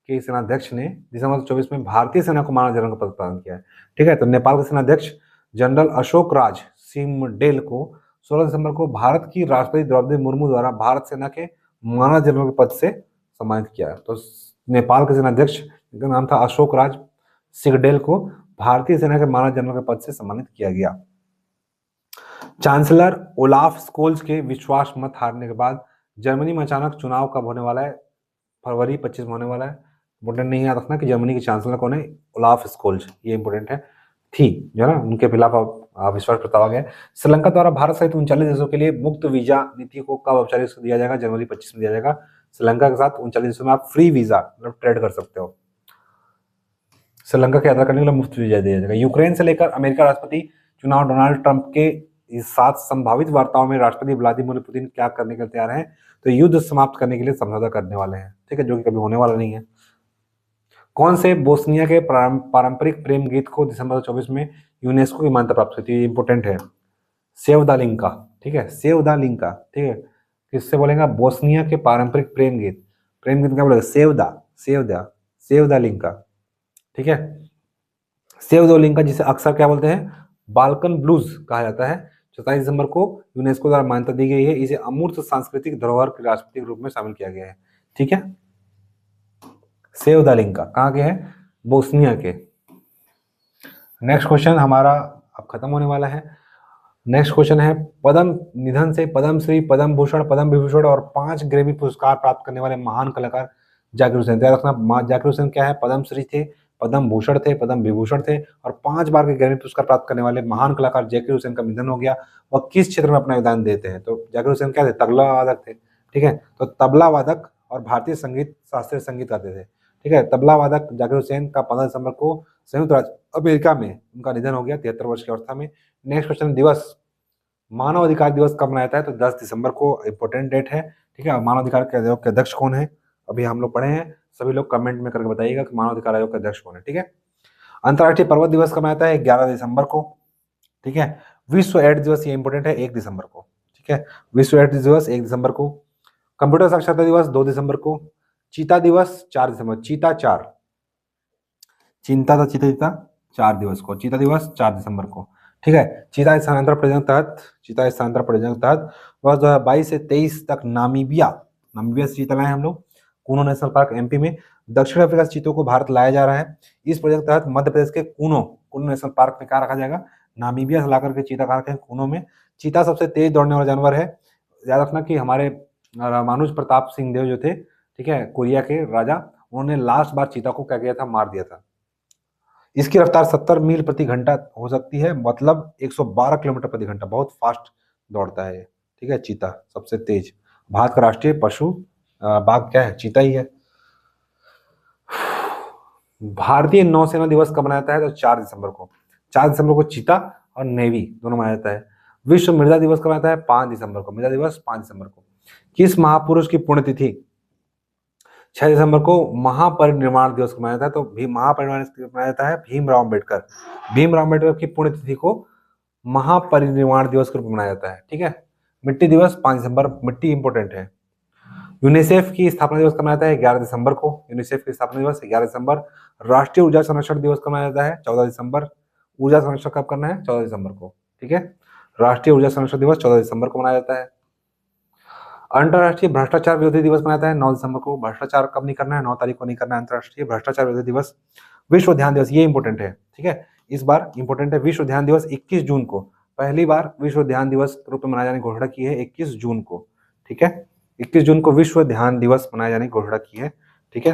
के सेनाध्यक्ष ने दिसंबर 2024 में भारतीय सेना को मानद जनरल का पद प्रदान किया है। ठीक है, तो नेपाल के सेनाध्यक्ष जनरल अशोक राज सिमडेल को 16 दिसंबर को भारत की राष्ट्रपति द्रौपदी मुर्मू द्वारा भारत सेना के मानद जनरल के पद से सम्मानित किया। तो नेपाल के सेनाध्यक्ष जिनका नाम था अशोक राज सिगडेल को भारतीय सेना के मानद जनरल के पद से सम्मानित किया गया। चांसलर ओलाफ स्कोल्ज के विश्वास मत हारने के बाद जर्मनी में अचानक चुनाव कब होने वाला है? फरवरी 25 में होने वाला है। इंपोर्टेंट नहीं याद रखना कि जर्मनी के चांसलर कौन है? ओलाफ स्कोल्ज, ये इंपोर्टेंट है। थी जो है ना, उनके खिलाफ अविश्वास प्रस्ताव आ गया। श्रीलंका द्वारा भारत सहित 39 देशों के लिए मुक्त वीजा नीति को कब औपचारिक दिया जाएगा? जनवरी 25 में दिया जाएगा। श्रीलंका के साथ 39 देशों में आप फ्री वीजा मतलब ट्रेड कर सकते हो। श्रीलंका की यात्रा करने के लिए मुफ्त वीजा दिया जाएगा। यूक्रेन से लेकर अमेरिका राष्ट्रपति चुनाव डोनाल्ड ट्रंप के साथ संभावित वार्ताओं में राष्ट्रपति व्लादिमीर पुतिन क्या करने के लिए तैयार हैं? तो युद्ध समाप्त करने के लिए समझौता करने वाले हैं। ठीक है, जो कि कभी होने वाला नहीं है। कौन से बोस्निया के पारंपरिक प्रेम गीत को दिसंबर 2024 में यूनेस्को की मान्यता प्राप्त हुई थी? इंपोर्टेंट है, सेव द लिंका। ठीक है, सेव द लिंका। ठीक है, किससे बोलेगा? बोस्निया के पारंपरिक प्रेम गीत क्या बोलेगा? Save the लिंका। ठीक है, सेव द लिंका जिसे अक्सर क्या बोलते हैं? बाल्कन ब्लूज कहा जाता है। 27 दिसंबर को यूनेस्को द्वारा मान्यता दी गई है। इसे अमूर्त सांस्कृतिक धरोहर के राष्ट्रपति रूप में शामिल किया गया है। ठीक है, सेव द लिंका कहाँ के है? बोस्निया के। नेक्स्ट क्वेश्चन हमारा अब खत्म होने वाला है। नेक्स्ट क्वेश्चन है, पद्म निधन से पद्मश्री, पद्म भूषण, पद्म विभूषण और 5 ग्रेमी पुरस्कार प्राप्त करने वाले महान कलाकार जाकिर हुसैन। याद रखना जाकिर हुसैन क्या है? पद्मश्री थे, पद्म भूषण थे, पद्म विभूषण थे और 5 बार के ग्रैमी पुरस्कार प्राप्त करने वाले महान कलाकार जाकिर हुसैन का निधन हो गया। वह किस क्षेत्र में अपना योगदान देते हैं? तो जाकिर हुसैन क्या थे? तबला वादक थे। ठीक है, तो तबला वादक और भारतीय संगीत, शास्त्रीय संगीत गाते थे। ठीक है, तबला वादक जाकिर हुसैन का 15 दिसंबर को संयुक्त राज्य अमेरिका में उनका निधन हो गया 73 वर्ष की अवस्था में। नेक्स्ट क्वेश्चन, दिवस, मानव अधिकार दिवस कब मनाया जाता है? तो 10 दिसंबर को इंपॉर्टेंट डेट है। ठीक है, मानव अधिकार आयोग के अध्यक्ष कौन है? अभी हम लोग पढ़े हैं, सभी लोग कमेंट में करके बताइएगा कि मानव अधिकार आयोग के अध्यक्ष कौन है। ठीक है, अंतर्राष्ट्रीय पर्वत दिवस कब मनाया जाता है? 11 दिसंबर को। ठीक है, विश्व एड्स दिवस, ये इंपॉर्टेंट है, 1 दिसंबर को। ठीक है, विश्व एड्स दिवस 1 दिसंबर को। कंप्यूटर साक्षरता दिवस 2 दिसंबर को। चीता दिवस 4 दिसंबर, चीता 4, चिंता था चीता 4 दिवस को, चीता दिवस 4 दिसंबर को। ठीक है, चीता स्थानांतरण परियोजना के तहत वर्ष 2022 से 23 तक नामीबिया से चीता लाए हम लोग, कूनो नेशनल पार्क एमपी में। दक्षिण अफ्रीका से चीतों को भारत लाया जा रहा है। इस प्रोजेक्ट के तहत मध्य प्रदेश के कूनो नेशनल पार्क में क्या रखा जाएगा? नामीबिया से लाकर के चीता का रखे कूनो में। चीता सबसे तेज दौड़ने वाला जानवर है। याद रखना कि हमारे मानुष प्रताप सिंह देव जो थे, ठीक है, कोरिया के राजा, उन्होंने लास्ट बार चीता को क्या किया था? मार दिया था। इसकी रफ्तार 70 मील प्रति घंटा हो सकती है, मतलब 112 किलोमीटर प्रति घंटा, बहुत फास्ट दौड़ता है ये। ठीक है, चीता सबसे तेज। भारत का राष्ट्रीय पशु बाघ क्या है? चीता ही है। भारतीय नौसेना दिवस कब मनाया जाता है? तो 4 दिसंबर को। 4 दिसंबर को चीता और नेवी दोनों मनाया जाता है। विश्व मृदा दिवस कब मनाया जाता है? 5 दिसंबर को। मृदा दिवस 5 दिसंबर को। किस महापुरुष की पुण्यतिथि 6 दिसंबर को? महापरिनिर्वाण दिवस को मनाया जाता है। तो महापरिनिर्वाण मनाया जाता है भीमराव अम्बेडकर। भीमराव अम्बेडकर की पुण्यतिथि को महापरिनिर्वाण दिवस के रूप में मनाया जाता है। ठीक है, मिट्टी दिवस 5 दिसंबर, मिट्टी इंपोर्टेंट है। यूनिसेफ की स्थापना दिवस कब मनाया जाता है? 11 दिसंबर को। यूनिसेफ की स्थापना दिवस 11 दिसंबर। राष्ट्रीय ऊर्जा संरक्षण दिवस कब मनाया जाता है? 14 दिसंबर। ऊर्जा संरक्षण कब करना है? 14 दिसंबर को। ठीक है, राष्ट्रीय ऊर्जा संरक्षण दिवस 14 दिसंबर को मनाया जाता है। अंतर्राष्ट्रीय भ्रष्टाचार विरोधी दिवस मनाया जाता है 9 दिसंबर को। भ्रष्टाचार कब नहीं करना है? 9 तारीख को नहीं करना है अंतर्राष्ट्रीय भ्रष्टाचार विरोधी दिवस। विश्व ध्यान दिवस, ये इंपोर्टेंट है। ठीक है, इस बार इंपोर्टेंट है। विश्व ध्यान दिवस 21 जून को, पहली बार विश्व ध्यान दिवस के रूप में मनाए जाने की घोषणा की है 21 जून को। ठीक है, 21 जून को विश्व ध्यान दिवस मनाए जाने की घोषणा की है। ठीक है,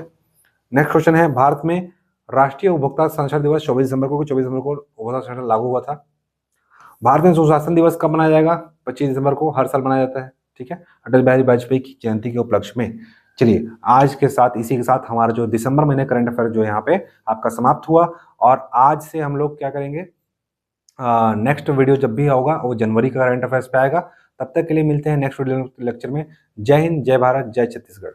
नेक्स्ट क्वेश्चन है, भारत में राष्ट्रीय उपभोक्ता संरक्षण दिवस 24 दिसंबर को, 24 दिसंबर को उपभोक्ता संरक्षण लागू हुआ था। भारत में सुशासन दिवस कब मनाया जाएगा? 25 दिसंबर को, हर साल मनाया जाता है। ठीक है, अटल बिहारी वाजपेयी की जयंती के उपलक्ष्य में। चलिए, आज के साथ, इसी के साथ हमारा जो दिसंबर महीने करंट अफेयर जो यहाँ पे आपका समाप्त हुआ। और आज से हम लोग क्या करेंगे, नेक्स्ट वीडियो जब भी होगा वो जनवरी का करंट अफेयर्स पे आएगा। तब तक के लिए मिलते हैं नेक्स्ट वीडियो लेक्चर में। जय हिंद, जय भारत, जय छत्तीसगढ़।